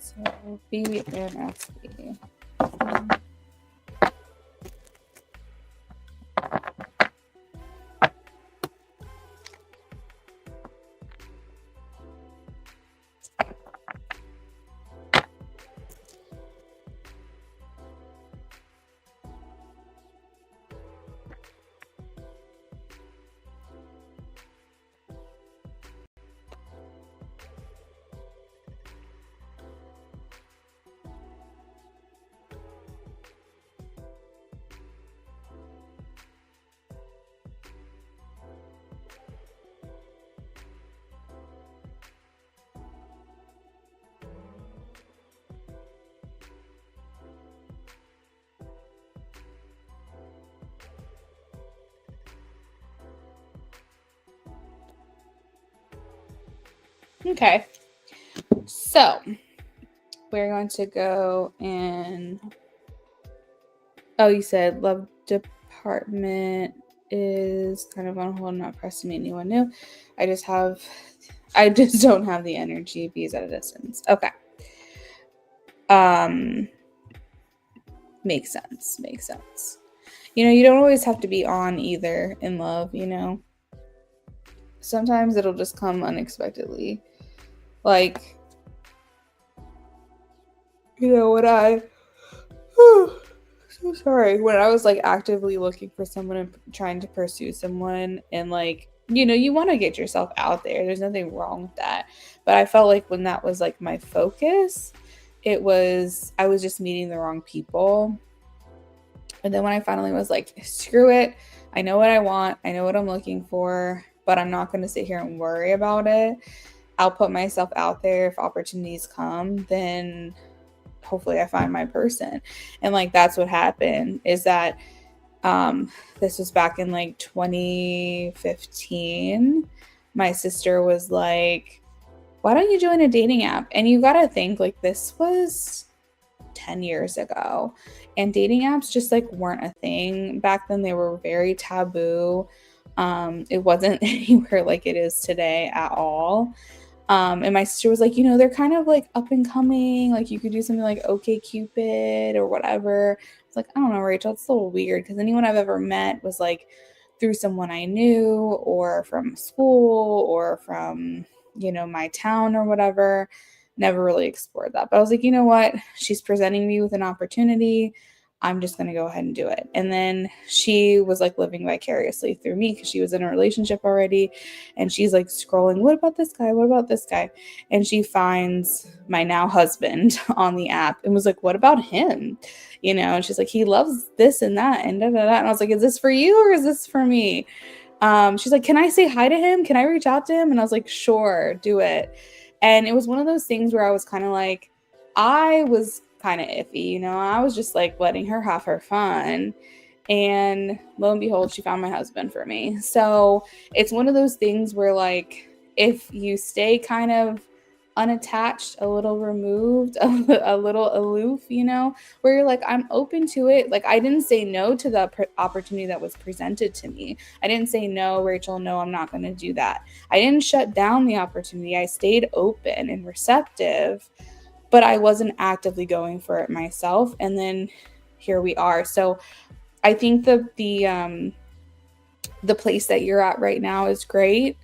So B and SB. Okay, so we're going to go and, oh, you said love department is kind of on hold, not pressing anyone new. I just don't have the energy. B is at a distance. Okay. Makes sense. You know, you don't always have to be on either in love, you know. Sometimes it'll just come unexpectedly. Like, you know, so sorry, when I was like actively looking for someone and trying to pursue someone, and like, you know, you want to get yourself out there. There's nothing wrong with that. But I felt like when that was like my focus, I was just meeting the wrong people. And then when I finally was like, screw it, I know what I want, I know what I'm looking for, but I'm not going to sit here and worry about it. I'll put myself out there. If opportunities come, then hopefully I find my person. And like that's what happened, is that this was back in like 2015. My sister was like, why don't you join a dating app? And you gotta think, like, this was 10 years ago, and dating apps just like weren't a thing back then. They were very taboo. It wasn't anywhere like it is today at all. And my sister was like, they're kind of like up and coming. Like you could do something like OK Cupid or whatever. It's like, I don't know, Rachel, it's a little weird because anyone I've ever met was like through someone I knew or from school or from, my town or whatever. Never really explored that. But I was like, you know what? She's presenting me with an opportunity. I'm just going to go ahead and do it. And then she was like living vicariously through me because she was in a relationship already. And she's like scrolling, what about this guy? What about this guy? And she finds my now husband on the app and was like, what about him? And she's like, he loves this and that and da da da. And I was like, is this for you or is this for me? She's like, can I say hi to him? Can I reach out to him? And I was like, sure, do it. And it was one of those things where I was kind of like, I was kind of iffy, I was just like letting her have her fun. And lo and behold, she found my husband for me. So it's one of those things where, like, if you stay kind of unattached, a little removed, a little aloof, where you're like, I'm open to it. Like, I didn't say no to the opportunity that was presented to me. I didn't say, no, Rachel, no, I'm not going to do that. I didn't shut down the opportunity. I stayed open and receptive, but I wasn't actively going for it myself. And then here we are. So I think the place that you're at right now is great,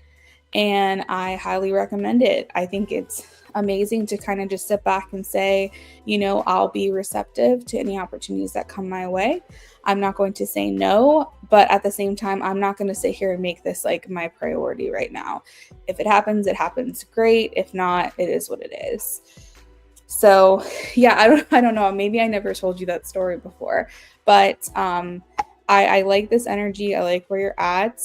and I highly recommend it. I think it's amazing to kind of just sit back and say, I'll be receptive to any opportunities that come my way. I'm not going to say no, but at the same time, I'm not going to sit here and make this like my priority right now. If it happens, it happens. Great. If not, it is what it is. So yeah, I don't know. Maybe I never told you that story before, but I like this energy. I like where you're at.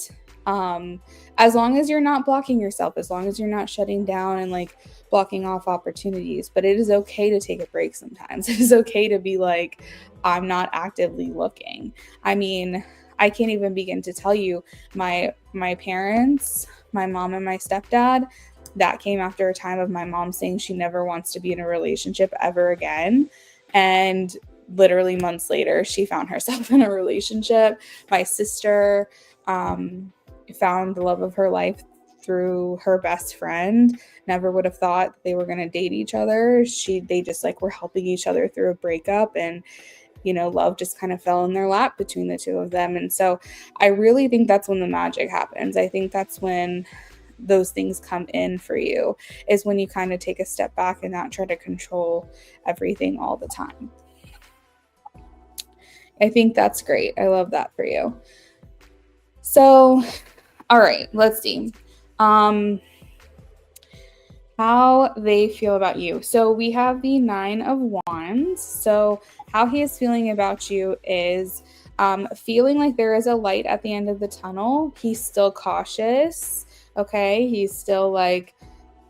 As long as you're not blocking yourself, as long as you're not shutting down and like blocking off opportunities, but it is okay to take a break sometimes. It is okay to be like, I'm not actively looking. I mean, I can't even begin to tell you my parents, my mom and my stepdad, that came after a time of my mom saying she never wants to be in a relationship ever again. And literally months later, she found herself in a relationship. My sister found the love of her life through her best friend. Never would have thought they were going to date each other. They just like were helping each other through a breakup, and love just kind of fell in their lap between the two of them. And so I really think that's when the magic happens. I think that's when those things come in for you, is when you kind of take a step back and not try to control everything all the time. I think that's great. I love that for you. So, all right, let's see. How they feel about you. So we have the 9 of Wands. So how he is feeling about you is feeling like there is a light at the end of the tunnel. He's still cautious. Okay. He's still like,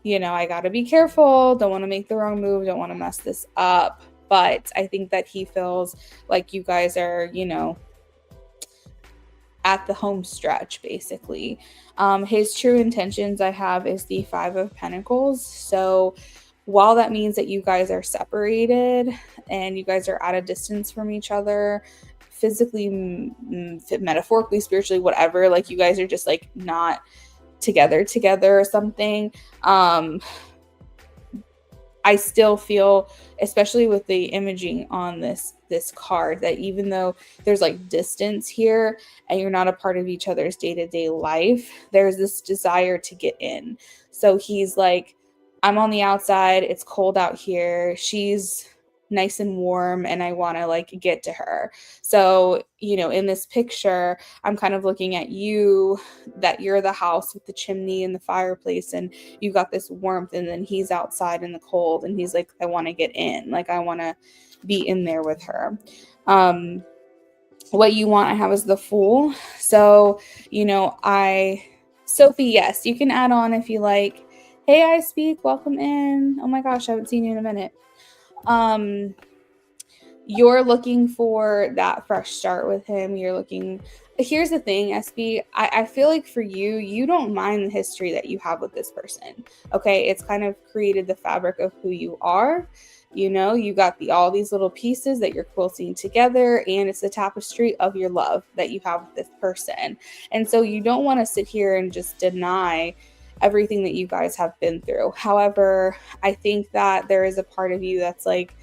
I got to be careful. Don't want to make the wrong move. Don't want to mess this up. But I think that he feels like you guys are, at the home stretch, basically. His true intentions I have is the 5 of Pentacles. So while that means that you guys are separated and you guys are at a distance from each other, physically, metaphorically, spiritually, whatever, like you guys are just like not together or something. I still feel, especially with the imaging on this card, that even though there's like distance here and you're not a part of each other's day-to-day life, there's this desire to get in. So he's like, I'm on the outside, it's cold out here, she's nice and warm, and I want to like get to her. So, in this picture, I'm kind of looking at you, that you're the house with the chimney and the fireplace, and you got this warmth, and then he's outside in the cold, and he's like, I want to get in, like I want to be in there with her. What you want, I have, is the Fool. So, Sophie, yes, you can add on if you like. Hey, I speak, welcome in. Oh my gosh, I haven't seen you in a minute. You're looking for that fresh start with him. Here's the thing, SB, I feel like for you don't mind the history that you have with this person. Okay. It's kind of created the fabric of who you are. You know, you got all these little pieces that you're quilting together, and it's the tapestry of your love that you have with this person. And so you don't want to sit here and just deny everything that you guys have been through. However, I think that there is a part of you that's like,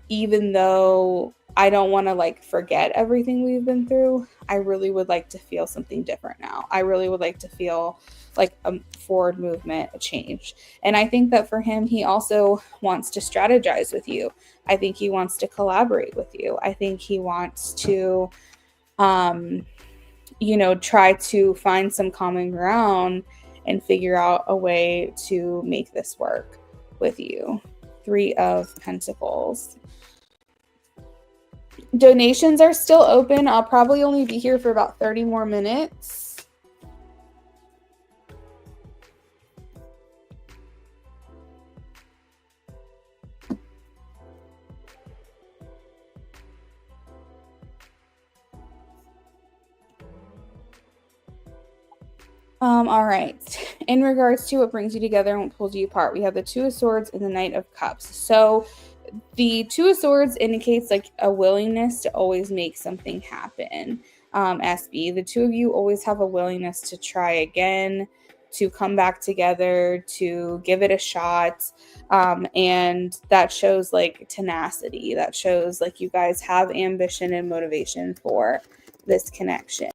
even though I don't want to like forget everything we've been through, I really would like to feel something different now. I really would like to feel like a forward movement, a change. And I think that for him, he also wants to strategize with you. I think he wants to collaborate with you. I think he wants to, try to find some common ground and figure out a way to make this work with you. 3 of Pentacles. Donations are still open. I'll probably only be here for about 30 more minutes. All right. In regards to what brings you together and what pulls you apart, we have the 2 of Swords and the Knight of Cups. So the 2 of Swords indicates like a willingness to always make something happen. SB, the 2 of you always have a willingness to try again, to come back together, to give it a shot. And that shows like tenacity. That shows like you guys have ambition and motivation for this connection.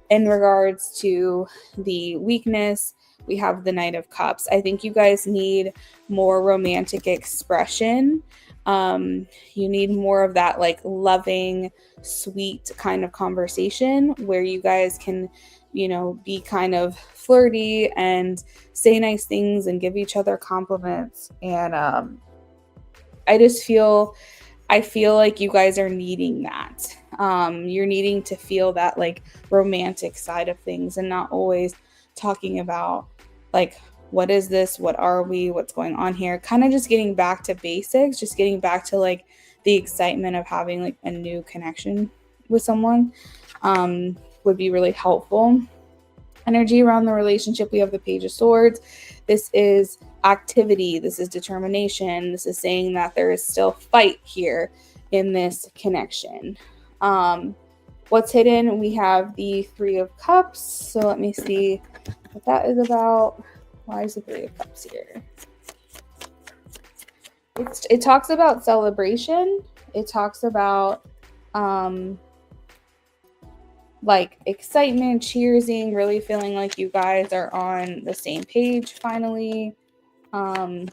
In regards to the weakness, we have the Knight of Cups. I think you guys need more romantic expression. You need more of that like loving, sweet kind of conversation where you guys can, be kind of flirty and say nice things and give each other compliments. And I feel like you guys are needing that. You're needing to feel that like romantic side of things and not always talking about like, what is this? What are we? What's going on here? Kind of just getting back to basics, just getting back to like the excitement of having like a new connection with someone would be really helpful. Energy around the relationship, we have the Page of Swords. This is activity. This is determination. This is saying that there is still fight here in this connection. What's hidden? We have the 3 of Cups. So let me see what that is about. Why is the 3 of Cups here? It talks about celebration. It talks about like excitement, cheersing, really feeling like you guys are on the same page finally. I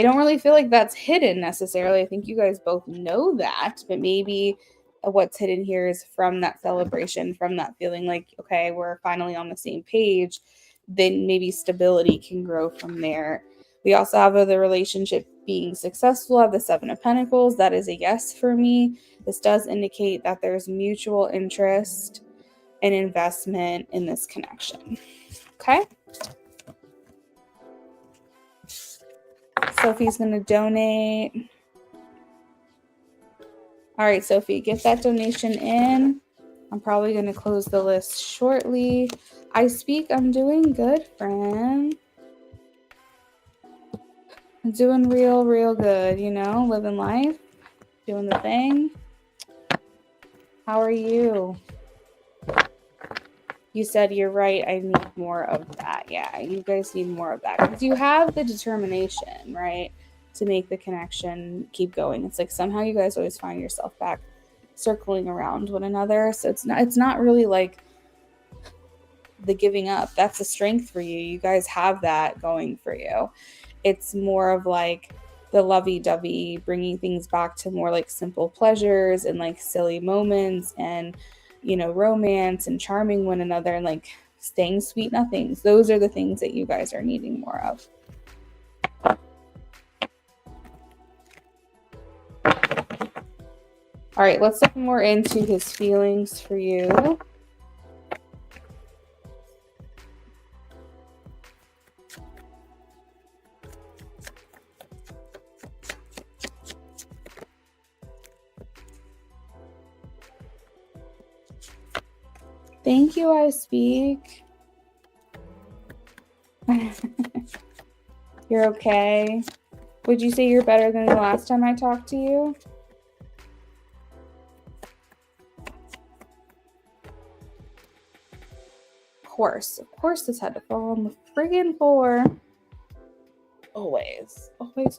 don't really feel like that's hidden necessarily. I think you guys both know that, but maybe what's hidden here is from that celebration, from that feeling like, okay, we're finally on the same page, then maybe stability can grow from there. We also have the relationship being successful at the 7 of Pentacles. That is a yes for me. This does indicate that there's mutual interest and investment in this connection. Okay. Sophie's going to donate. All right, Sophie, get that donation in. I'm probably going to close the list shortly. I'm doing good, friend. I'm doing real good, living life, doing the thing. How are you? You said you're right. I need more of that. Yeah, you guys need more of that because you have the determination, right, to make the connection keep going. It's like somehow you guys always find yourself back circling around one another. So it's not really like the giving up. That's a strength for you. You guys have that going for you. It's more of like the lovey-dovey, bringing things back to more like simple pleasures and like silly moments and, romance and charming one another and like staying sweet nothings. Those are the things that you guys are needing more of. All right, let's look more into his feelings for you. Thank you, I speak. You're okay. Would you say you're better than the last time I talked to you? Of course this had to fall on the friggin' floor. Always. How's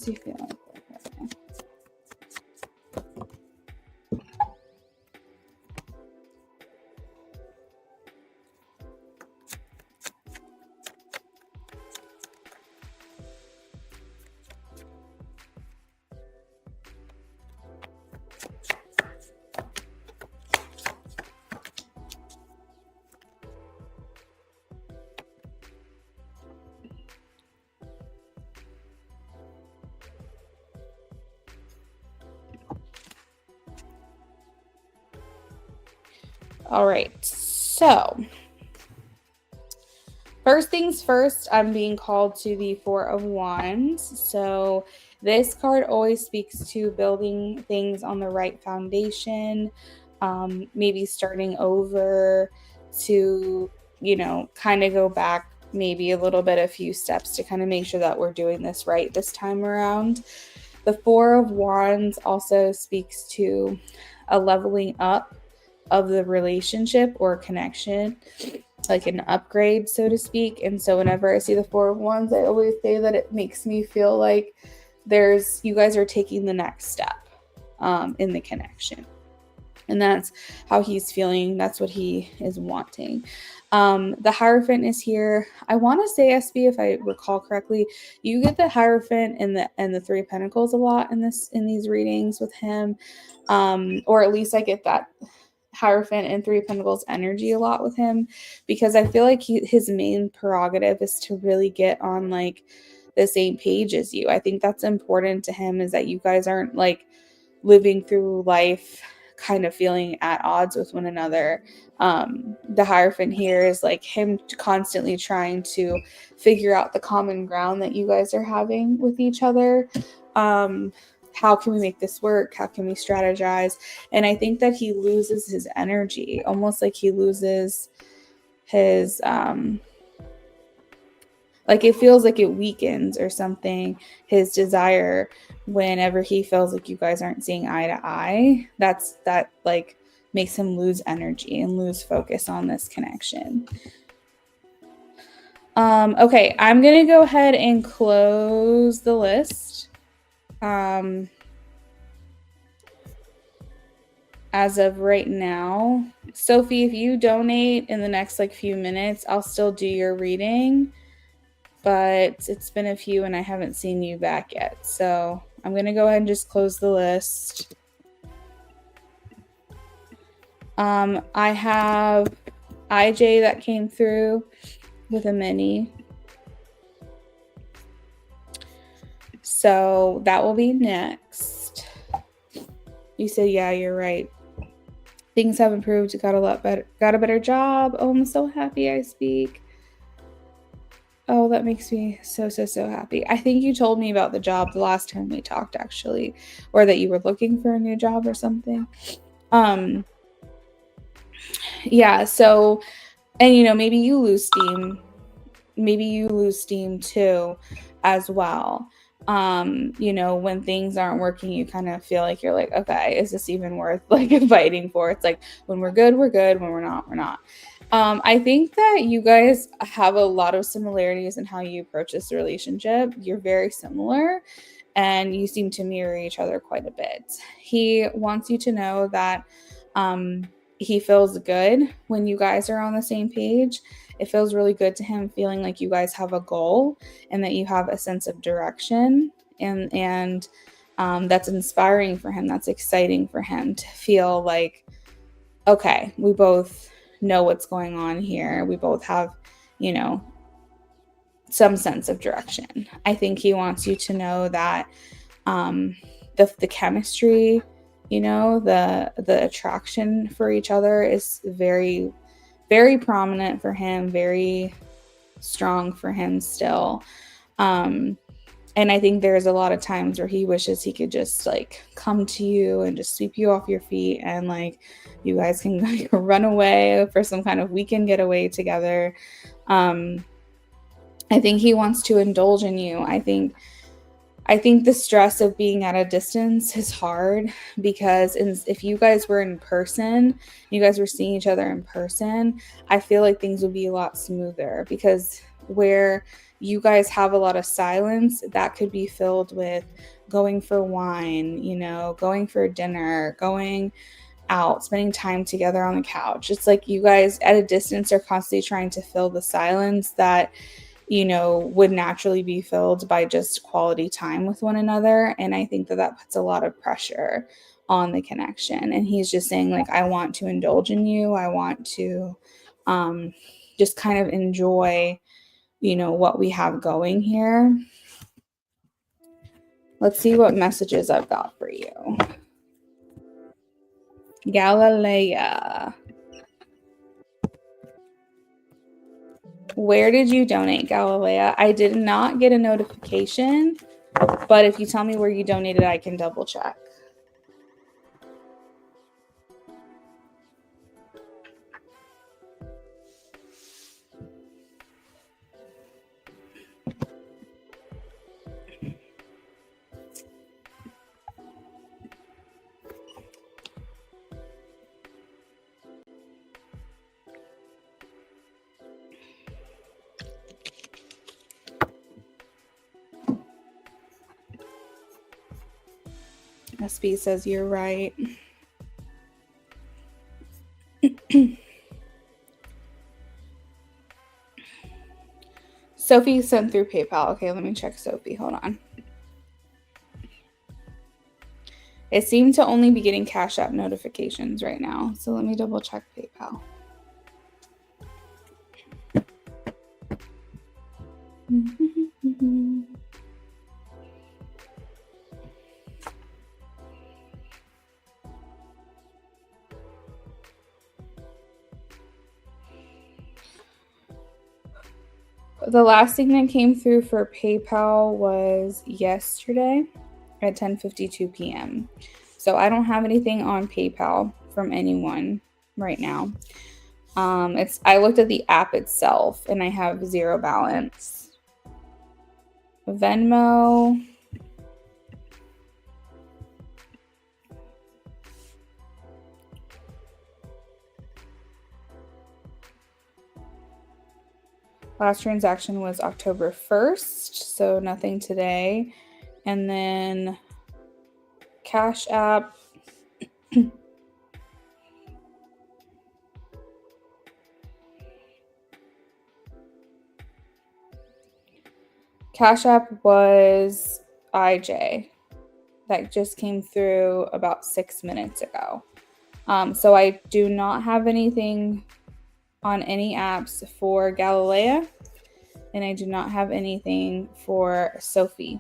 he feeling? All right, so first things first, I'm being called to the Four of Wands. So this card always speaks to building things on the right foundation, maybe starting over to, kind of go back maybe a few steps to kind of make sure that we're doing this right this time around. The Four of Wands also speaks to a leveling up of the relationship or connection, like an upgrade, so to speak. And so whenever I see the Four of Wands, I always say that it makes me feel like you guys are taking the next step in the connection. And that's how he's feeling. That's what he is wanting. The Hierophant is here. I want to say, SB, if I recall correctly, you get the Hierophant and the Three of Pentacles a lot in these readings with him, or at least I get that Hierophant and Three of Pentacles energy a lot with him, because I feel like his main prerogative is to really get on like the same page as you. I think that's important to him, is that you guys aren't like living through life kind of feeling at odds with one another. The Hierophant here is like him constantly trying to figure out the common ground that you guys are having with each other. How can we make this work? How can we strategize? And I think that he loses his energy, almost like he loses his, like it feels like it weakens or something, his desire, whenever he feels like you guys aren't seeing eye to eye. That like makes him lose energy and lose focus on this connection. Okay, I'm going to go ahead and close the list. As of right now, Sophie, if you donate in the next like few minutes, I'll still do your reading, but it's been a few and I haven't seen you back yet. So I'm going to go ahead and just close the list. I have IJ that came through with a mini. So that will be next. You said, yeah, you're right. Things have improved. Got a better job. Oh, I'm so happy I speak. Oh, that makes me so happy. I think you told me about the job the last time we talked, actually, or that you were looking for a new job or something. Yeah, so, and maybe you lose steam. Maybe you lose steam too, as well. When things aren't working, you kind of feel like you're like, okay, is this even worth like fighting for? It's like, when we're good, we're good. When we're not, we're not. I think that you guys have a lot of similarities in how you approach this relationship. You're very similar and you seem to mirror each other quite a bit. He wants you to know that he feels good when you guys are on the same page. It feels really good to him feeling like you guys have a goal and that you have a sense of direction, and that's inspiring for him. That's exciting for him to feel like, okay, we both know what's going on here. We both have, some sense of direction. I think he wants you to know that the chemistry, the attraction for each other is very, very prominent for him, very strong for him still. And I think there's a lot of times where he wishes he could just like come to you and just sweep you off your feet and like you guys can like run away for some kind of weekend getaway together. I think he wants to indulge in you. I think the stress of being at a distance is hard because if you guys were in person, you guys were seeing each other in person, I feel like things would be a lot smoother, because where you guys have a lot of silence, that could be filled with going for wine, going for dinner, going out, spending time together on the couch. It's like you guys at a distance are constantly trying to fill the silence that would naturally be filled by just quality time with one another. And I think that puts a lot of pressure on the connection. And he's just saying, like, I want to indulge in you. I want to just kind of enjoy, what we have going here. Let's see what messages I've got for you. Galilea. Where did you donate, Galilea? I did not get a notification, but if you tell me where you donated, I can double check. SB says you're right. Sophie sent through PayPal. Okay, let me check Sophie. Hold on. It seemed to only be getting Cash App notifications right now. So let me double check PayPal. The last thing that came through for PayPal was yesterday at 10:52 p.m. So I don't have anything on PayPal from anyone right now. I looked at the app itself and I have 0 balance. Venmo. Last transaction was October 1st, so nothing today. And then Cash App. Cash App was IJ. That just came through about 6 minutes ago. So I do not have anything on any apps for Galilea, and I do not have anything for Sophie.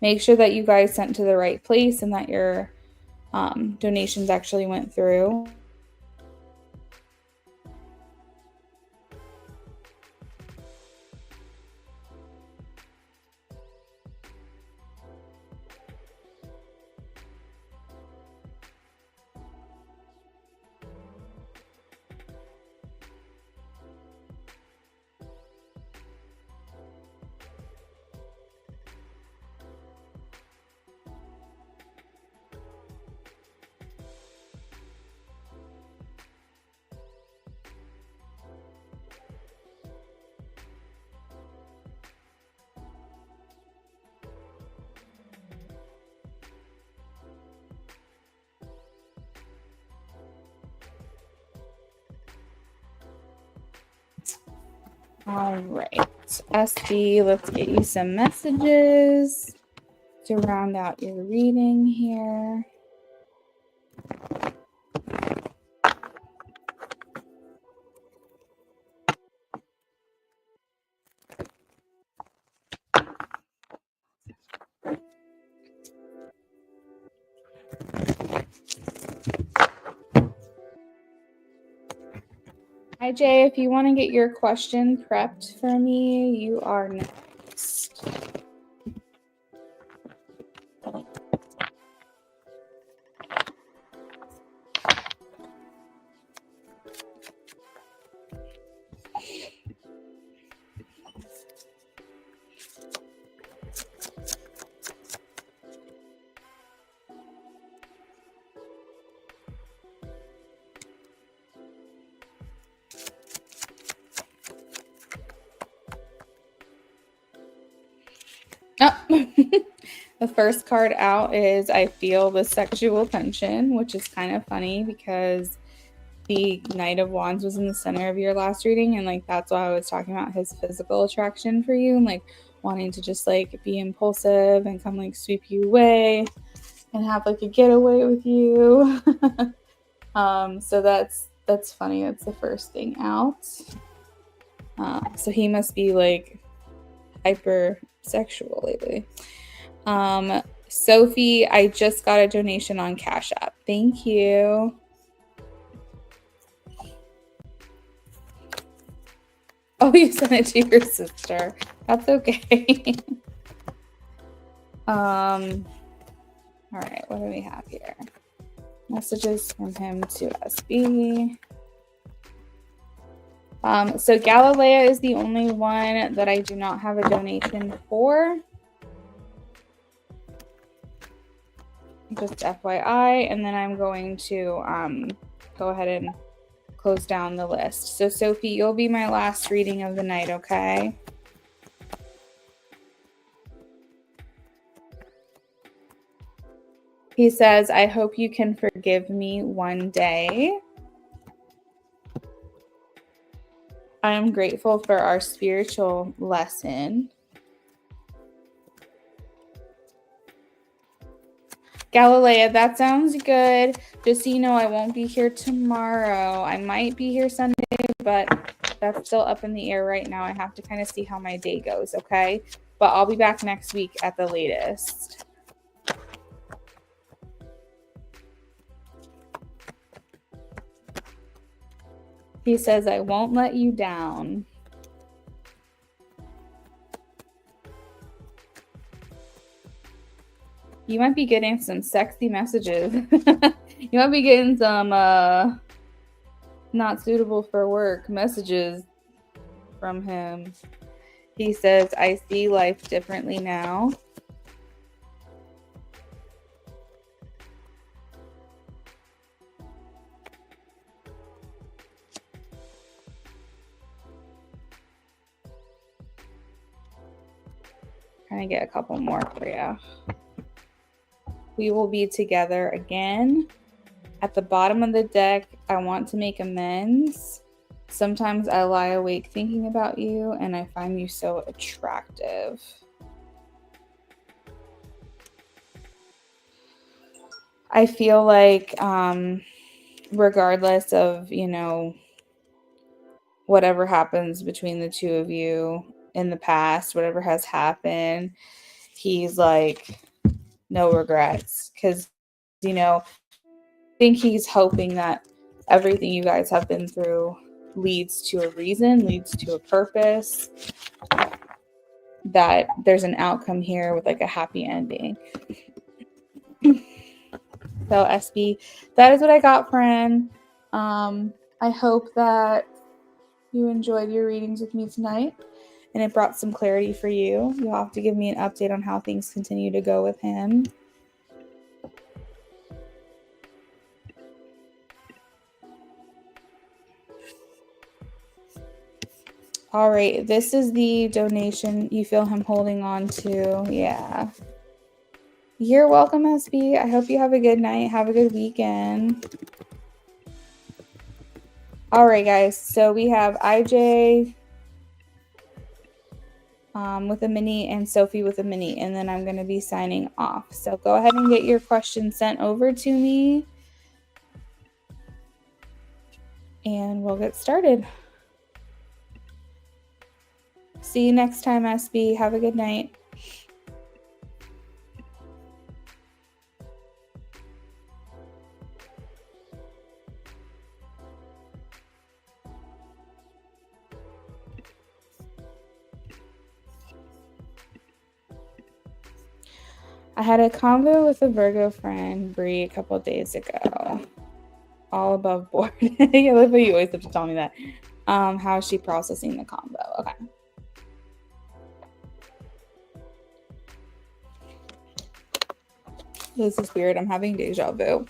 Make sure that you guys sent to the right place and that your donations actually went through. All right, SB, let's get you some messages to round out your reading here. Hi, Jay. If you want to get your question prepped for me, you are next. The first card out is I feel the sexual tension, which is kind of funny because the Knight of Wands was in the center of your last reading, and like that's why I was talking about his physical attraction for you and like wanting to just like be impulsive and come like sweep you away and have like a getaway with you. So that's funny. That's the first thing out. So he must be like hyper sexual lately. Sophie, I just got a donation on Cash App. Thank you. Oh, you sent it to your sister. That's okay. All right, what do we have here? Messages from him to SB. So Galilea is the only one that I do not have a donation for. Just FYI, and then I'm going to go ahead and close down the list. So Sophie, you'll be my last reading of the night, okay? He says, I hope you can forgive me one day. I am grateful for our spiritual lesson. Galilea, that sounds good. Just so you know, I won't be here tomorrow. I might be here Sunday, but that's still up in the air right now. I have to kind of see how my day goes, okay? But I'll be back next week at the latest. He says, I won't let you down. You might be getting some sexy messages. You might be getting some not suitable for work messages from him. He says, I see life differently now. Trying to get a couple more for you. We will be together again. At the bottom of the deck, I want to make amends. Sometimes I lie awake thinking about you, and I find you so attractive. I feel like regardless of, you know, whatever happens between the two of you in the past, whatever has happened, he's like, no regrets. Because, you know, I think he's hoping that everything you guys have been through leads to a reason, leads to a purpose, that there's an outcome here with like a happy ending. So SB, that is what I got, friend. I hope that you enjoyed your readings with me tonight and it brought some clarity for you. You'll have to give me an update on how things continue to go with him. All right, this is the donation you feel him holding on to. Yeah. You're welcome, SB. I hope you have a good night. Have a good weekend. All right, guys. So we have IJ with a mini and Sophie with a mini, and then I'm going to be signing off. So go ahead and get your questions sent over to me, and we'll get started. See you next time, SB. Have a good night. I had a convo with a Virgo friend, Bree, a couple of days ago. All above board. I love how you always have to tell me that. How is she processing the combo? Okay. This is weird. I'm having deja vu.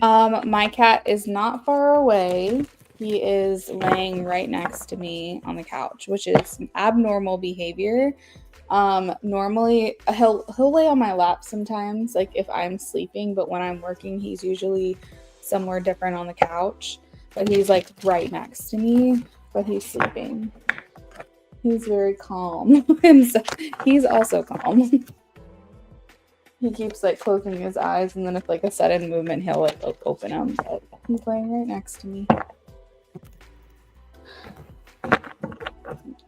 My cat is not far away. He is laying right next to me on the couch, which is abnormal behavior. Normally he'll lay on my lap sometimes, like if I'm sleeping, but when I'm working, he's usually somewhere different on the couch. But he's like right next to me, but he's sleeping. He's very calm. And so he's also calm. He keeps like closing his eyes, and then if like a sudden movement, he'll like open them. But he's laying right next to me.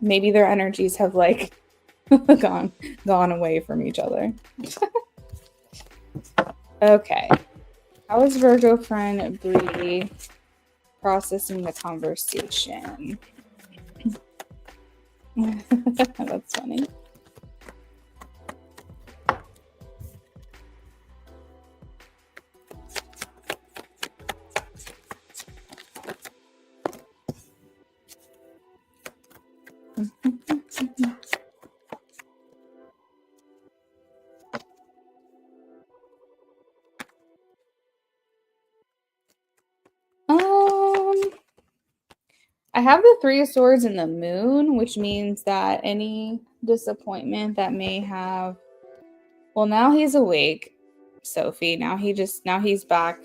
Maybe their energies have like gone away from each other. Okay. How is Virgo friend Bree processing the conversation? That's funny. I have the Three of Swords and the Moon, which means that any disappointment that may have, well, now he's awake, Sophie. Now he's back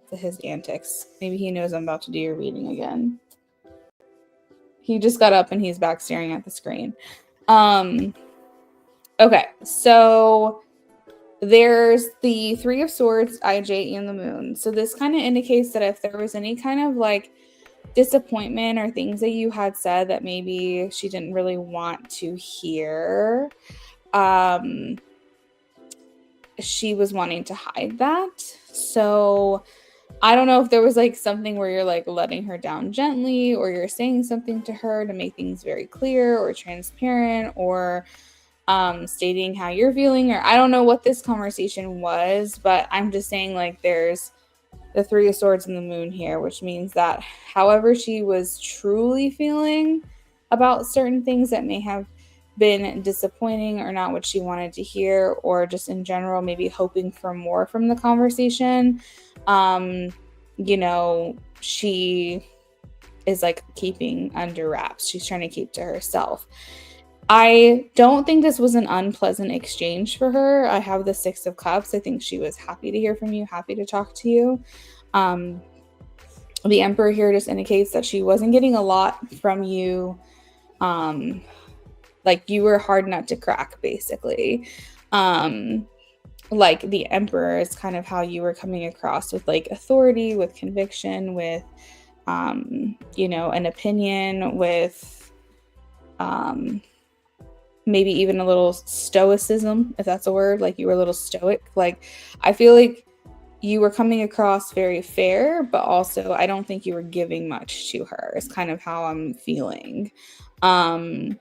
to his antics. Maybe he knows I'm about to do your reading again. He just got up and he's back staring at the screen. Okay, so there's the Three of Swords, IJ, and the Moon. So this kind of indicates that if there was any kind of like disappointment or things that you had said that maybe she didn't really want to hear, she was wanting to hide that. So I don't know if there was like something where you're like letting her down gently, or you're saying something to her to make things very clear or transparent, or stating how you're feeling, or I don't know what this conversation was, but I'm just saying like there's the Three of Swords and the Moon here, which means that however she was truly feeling about certain things that may have been disappointing or not what she wanted to hear, or just in general maybe hoping for more from the conversation, she is like keeping under wraps. She's trying to keep to herself. I don't think this was an unpleasant exchange for her. I have the Six of Cups. I think she was happy to hear from you, happy to talk to you. The Emperor here just indicates that she wasn't getting a lot from you. Like you were a hard nut to crack, basically. Like the Emperor is kind of how you were coming across, with like authority, with conviction, with, an opinion, with, maybe even a little stoicism, if that's a word. Like you were a little stoic. Like I feel like you were coming across very fair, but also I don't think you were giving much to her, is kind of how I'm feeling. And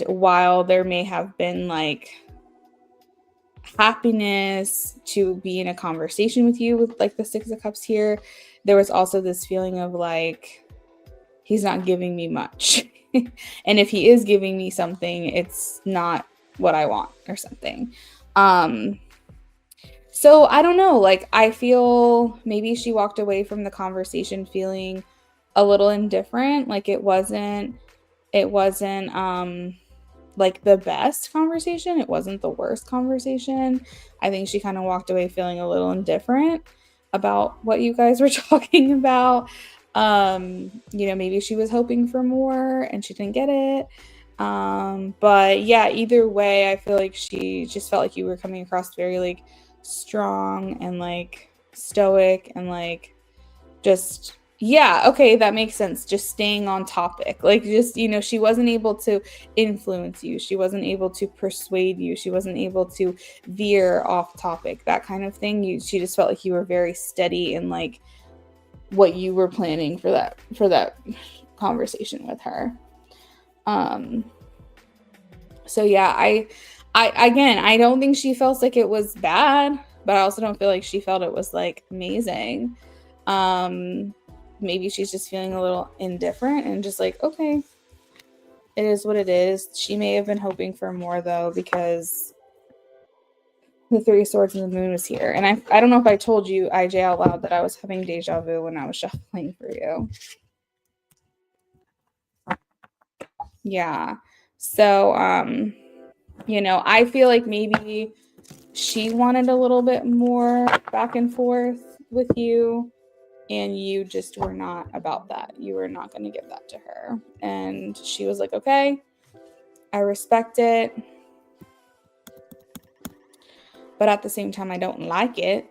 while there may have been like happiness to be in a conversation with you with like the Six of Cups here, there was also this feeling of like, he's not giving me much. And if he is giving me something, it's not what I want or something. So I don't know, like I feel maybe she walked away from the conversation feeling a little indifferent. Like it wasn't like the best conversation. It wasn't the worst conversation. I think she kind of walked away feeling a little indifferent about what you guys were talking about. Maybe she was hoping for more and she didn't get it. But yeah, either way, I feel like she just felt like you were coming across very like strong and like stoic and like just, yeah, okay, that makes sense. Just staying on topic. Like just, she wasn't able to influence you. She wasn't able to persuade you. She wasn't able to veer off topic, that kind of thing. She just felt like you were very steady in like what you were planning for that conversation with her. So yeah, I again, I don't think she felt like it was bad, but I also don't feel like she felt it was like amazing. Maybe she's just feeling a little indifferent and just like, okay, it is what it is. She may have been hoping for more though, because The Three of Swords and the Moon was here. And I don't know if I told you, IJ, out loud that I was having deja vu when I was shuffling for you. Yeah. So, you know, I feel like maybe she wanted a little bit more back and forth with you, and you just were not about that. You were not going to give that to her. And she was like, okay, I respect it, but at the same time, I don't like it.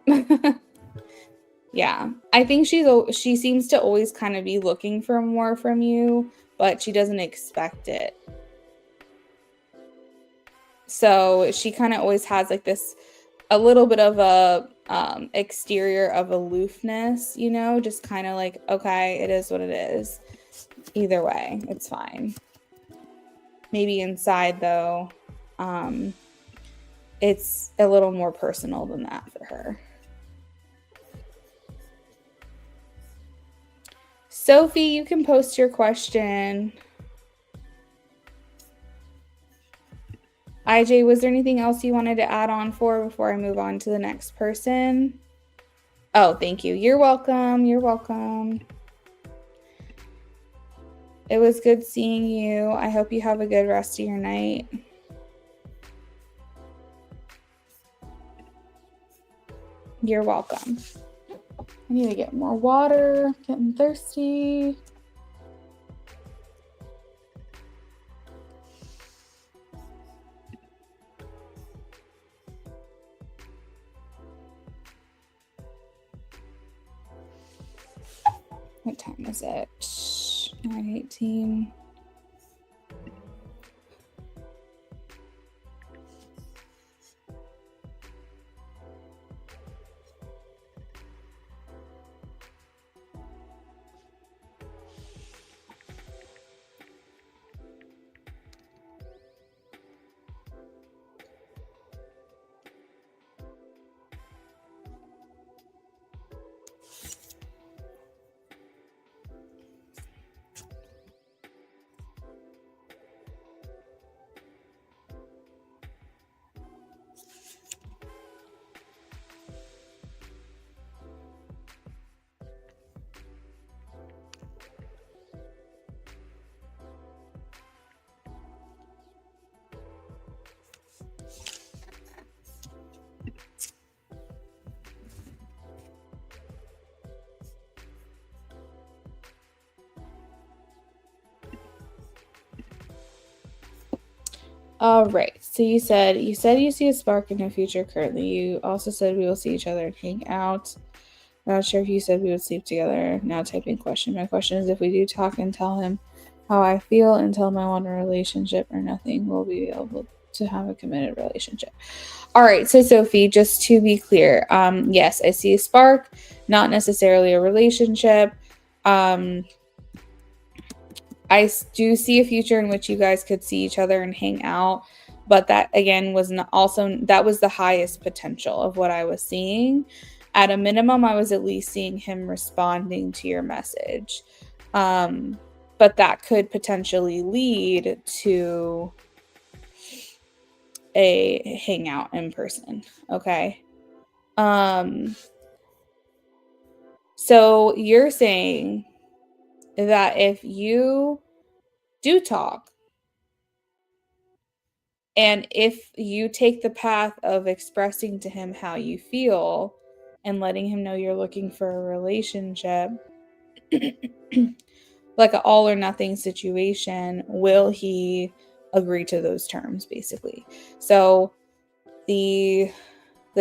Yeah. I think she seems to always kind of be looking for more from you, but she doesn't expect it. So she kind of always has like this, a little bit of a exterior of aloofness, you know, just kind of like, okay, it is what it is. Either way, it's fine. Maybe inside though, it's a little more personal than that for her. Sophie, you can post your question. IJ, was there anything else you wanted to add on for before I move on to the next person? Oh, thank you. You're welcome. You're welcome. It was good seeing you. I hope you have a good rest of your night. You're welcome. I need to get more water. Getting thirsty. What time is it? 9:18. All right. So you said you see a spark in the future currently. You also said we will see each other and hang out. Not sure if you said we would sleep together. Now typing question. My question is, if we do talk and tell him how I feel and tell him I want a relationship or nothing, we'll be able to have a committed relationship. All right. So Sophie, just to be clear, yes, I see a spark, not necessarily a relationship. I do see a future in which you guys could see each other and hang out, but that again was not also, that was the highest potential of what I was seeing. At a minimum, I was at least seeing him responding to your message. But that could potentially lead to a hangout in person. Okay. So you're saying that if you do talk, and if you take the path of expressing to him how you feel and letting him know you're looking for a relationship, like an all or nothing situation, will he agree to those terms, basically? So the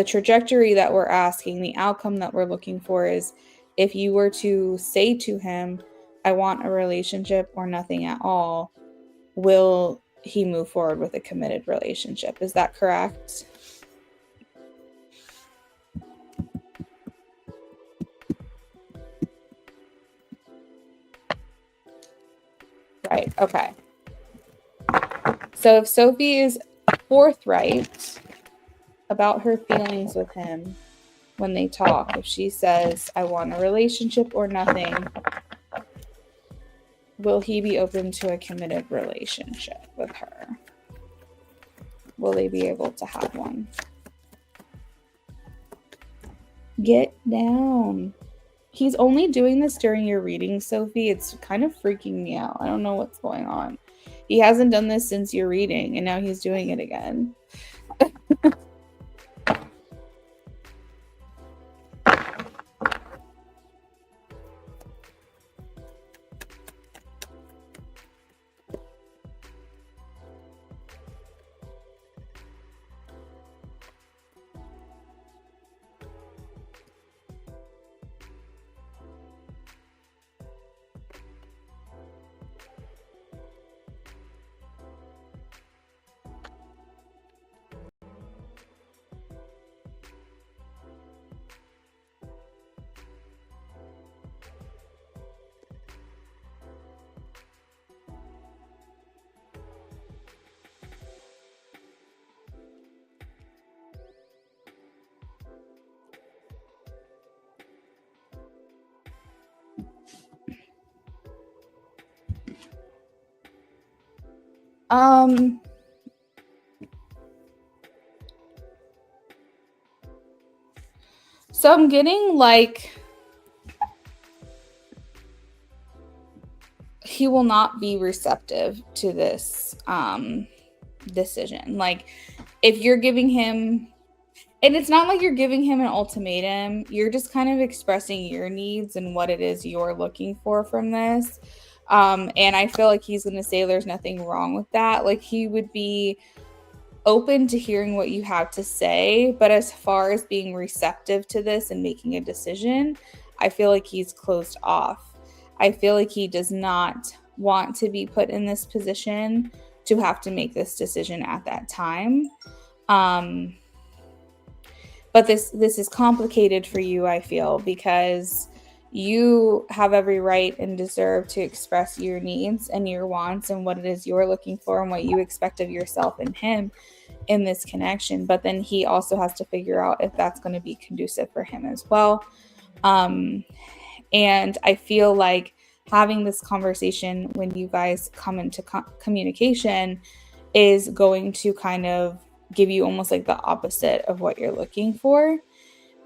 trajectory that we're asking, the outcome that we're looking for is, if you were to say to him, I want a relationship or nothing at all, will he move forward with a committed relationship? Is that correct? Right. Okay. So if Sophie is forthright about her feelings with him when they talk, if she says, I want a relationship or nothing, will he be open to a committed relationship with her? Will they be able to have one? Get down. He's only doing this during your reading, Sophie. It's kind of freaking me out. I don't know what's going on. He hasn't done this since your reading, and now he's doing it again. So I'm getting like he will not be receptive to this decision. Like if you're giving him, and it's not like you're giving him an ultimatum, you're just kind of expressing your needs and what it is you're looking for from this. And I feel like he's going to say there's nothing wrong with that. Like he would be open to hearing what you have to say, but as far as being receptive to this and making a decision, I feel like he's closed off. I feel like he does not want to be put in this position to have to make this decision at that time. But this is complicated for you, I feel, because you have every right and deserve to express your needs and your wants and what it is you're looking for and what you expect of yourself and him in this connection. But then he also has to figure out if that's going to be conducive for him as well. And I feel like having this conversation when you guys come into communication is going to kind of give you almost like the opposite of what you're looking for.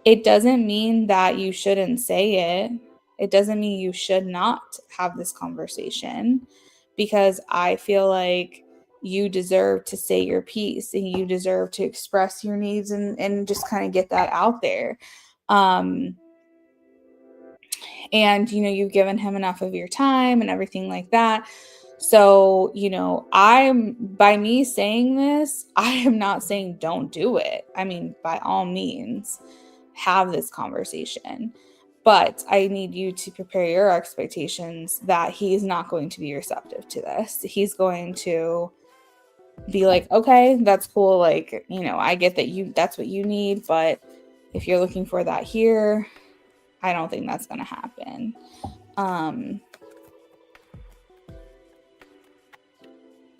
It doesn't mean that you shouldn't say it. It doesn't mean you should not have this conversation, because I feel like you deserve to say your piece and you deserve to express your needs and just kind of get that out there. And, you know, you've given him enough of your time and everything like that. So, you know, by me saying this, I am not saying don't do it. I mean, by all means, have this conversation. But I need you to prepare your expectations that he's not going to be receptive to this. He's going to be like, okay, that's cool. Like, you know, I get that that's what you need, but if you're looking for that here, I don't think that's going to happen.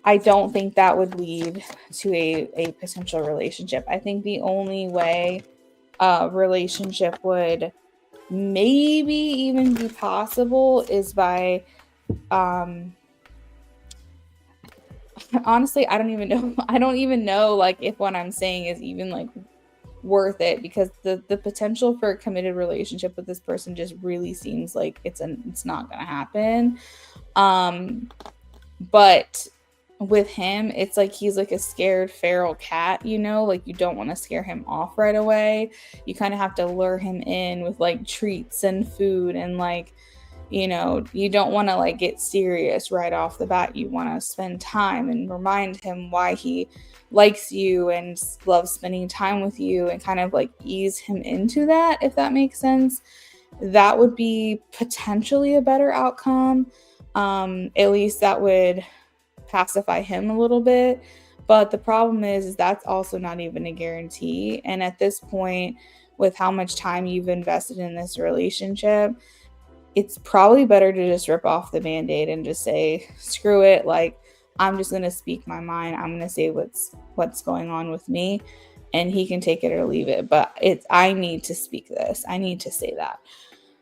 I don't think that would lead to a potential relationship. I think the only way a relationship would maybe even be possible is by, honestly, I don't even know. I don't even know like if what I'm saying is even like worth it, because the potential for a committed relationship with this person just really seems like it's not gonna happen. But with him, it's like he's like a scared feral cat, you know, like you don't want to scare him off right away. You kind of have to lure him in with like treats and food, and like, you know, you don't want to like get serious right off the bat. You want to spend time and remind him why he likes you and loves spending time with you, and kind of like ease him into that, if that makes sense. That would be potentially a better outcome. At least that would pacify him a little bit. But the problem is that's also not even a guarantee. And at this point, with how much time you've invested in this relationship, it's probably better to just rip off the Band-Aid and just say, screw it. Like, I'm just going to speak my mind. I'm going to say what's going on with me, and he can take it or leave it. But I need to speak this. I need to say that.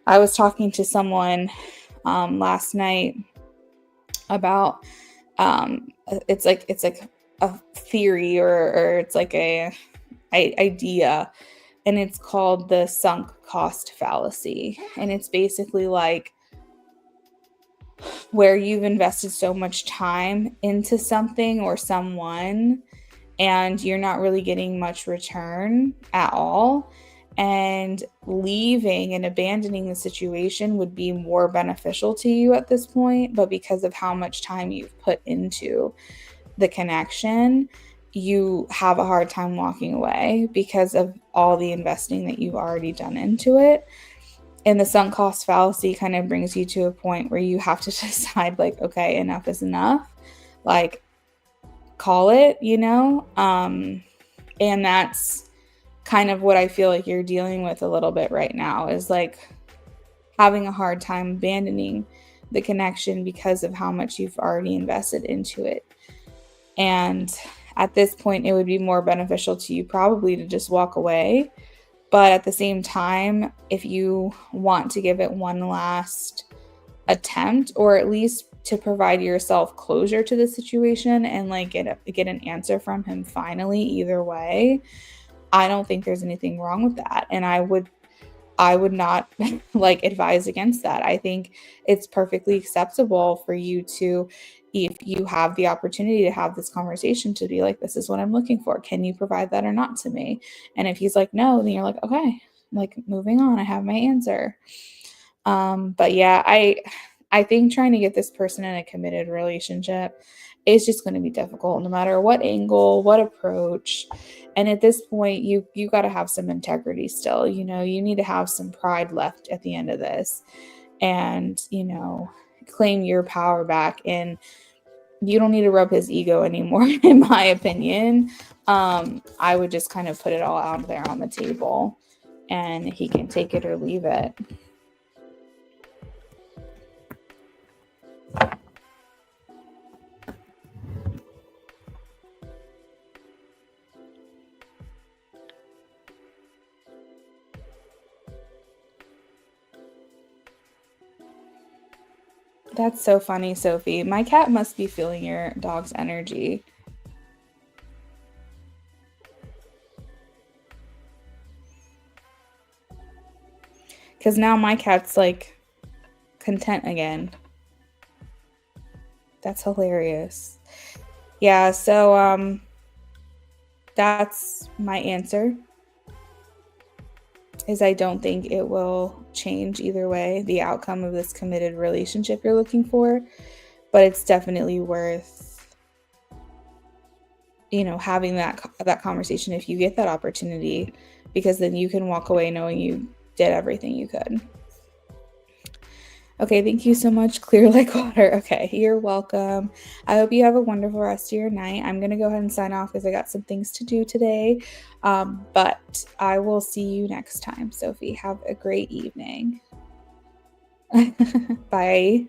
I was talking to someone last night about it's like a theory or it's like a idea and it's called the sunk cost fallacy. And it's basically like where you've invested so much time into something or someone and you're not really getting much return at all. And leaving and abandoning the situation would be more beneficial to you at this point. But because of how much time you've put into the connection, you have a hard time walking away because of all the investing that you've already done into it. And the sunk cost fallacy kind of brings you to a point where you have to decide, like, okay, enough is enough. Like, call it, and that's kind of what I feel like you're dealing with a little bit right now, is like having a hard time abandoning the connection because of how much you've already invested into it. And at this point, it would be more beneficial to you probably to just walk away. But at the same time, if you want to give it one last attempt, or at least to provide yourself closure to the situation and like get an answer from him finally, either way, I don't think there's anything wrong with that. And I would not like advise against that. I think it's perfectly acceptable for you to, if you have the opportunity to have this conversation, to be like, this is what I'm looking for. Can you provide that or not to me? And if he's like, no, then you're like, okay, like moving on. I have my answer. But yeah, I think trying to get this person in a committed relationship is just going to be difficult no matter what angle, what approach. And at this point, you got to have some integrity still. You need to have some pride left at the end of this, and claim your power back. And you don't need to rub his ego anymore, in my opinion. I would just kind of put it all out there on the table, and he can take it or leave it. That's so funny, Sophie. My cat must be feeling your dog's energy. Because now my cat's like content again. That's hilarious. Yeah, so that's my answer. Is I don't think it will change either way the outcome of this committed relationship you're looking for, but it's definitely worth having that conversation if you get that opportunity, because then you can walk away knowing you did everything you could. Okay, thank you so much. Clear like water. Okay, you're welcome. I hope you have a wonderful rest of your night. I'm going to go ahead and sign off because I got some things to do today. But I will see you next time, Sophie. Have a great evening. Bye.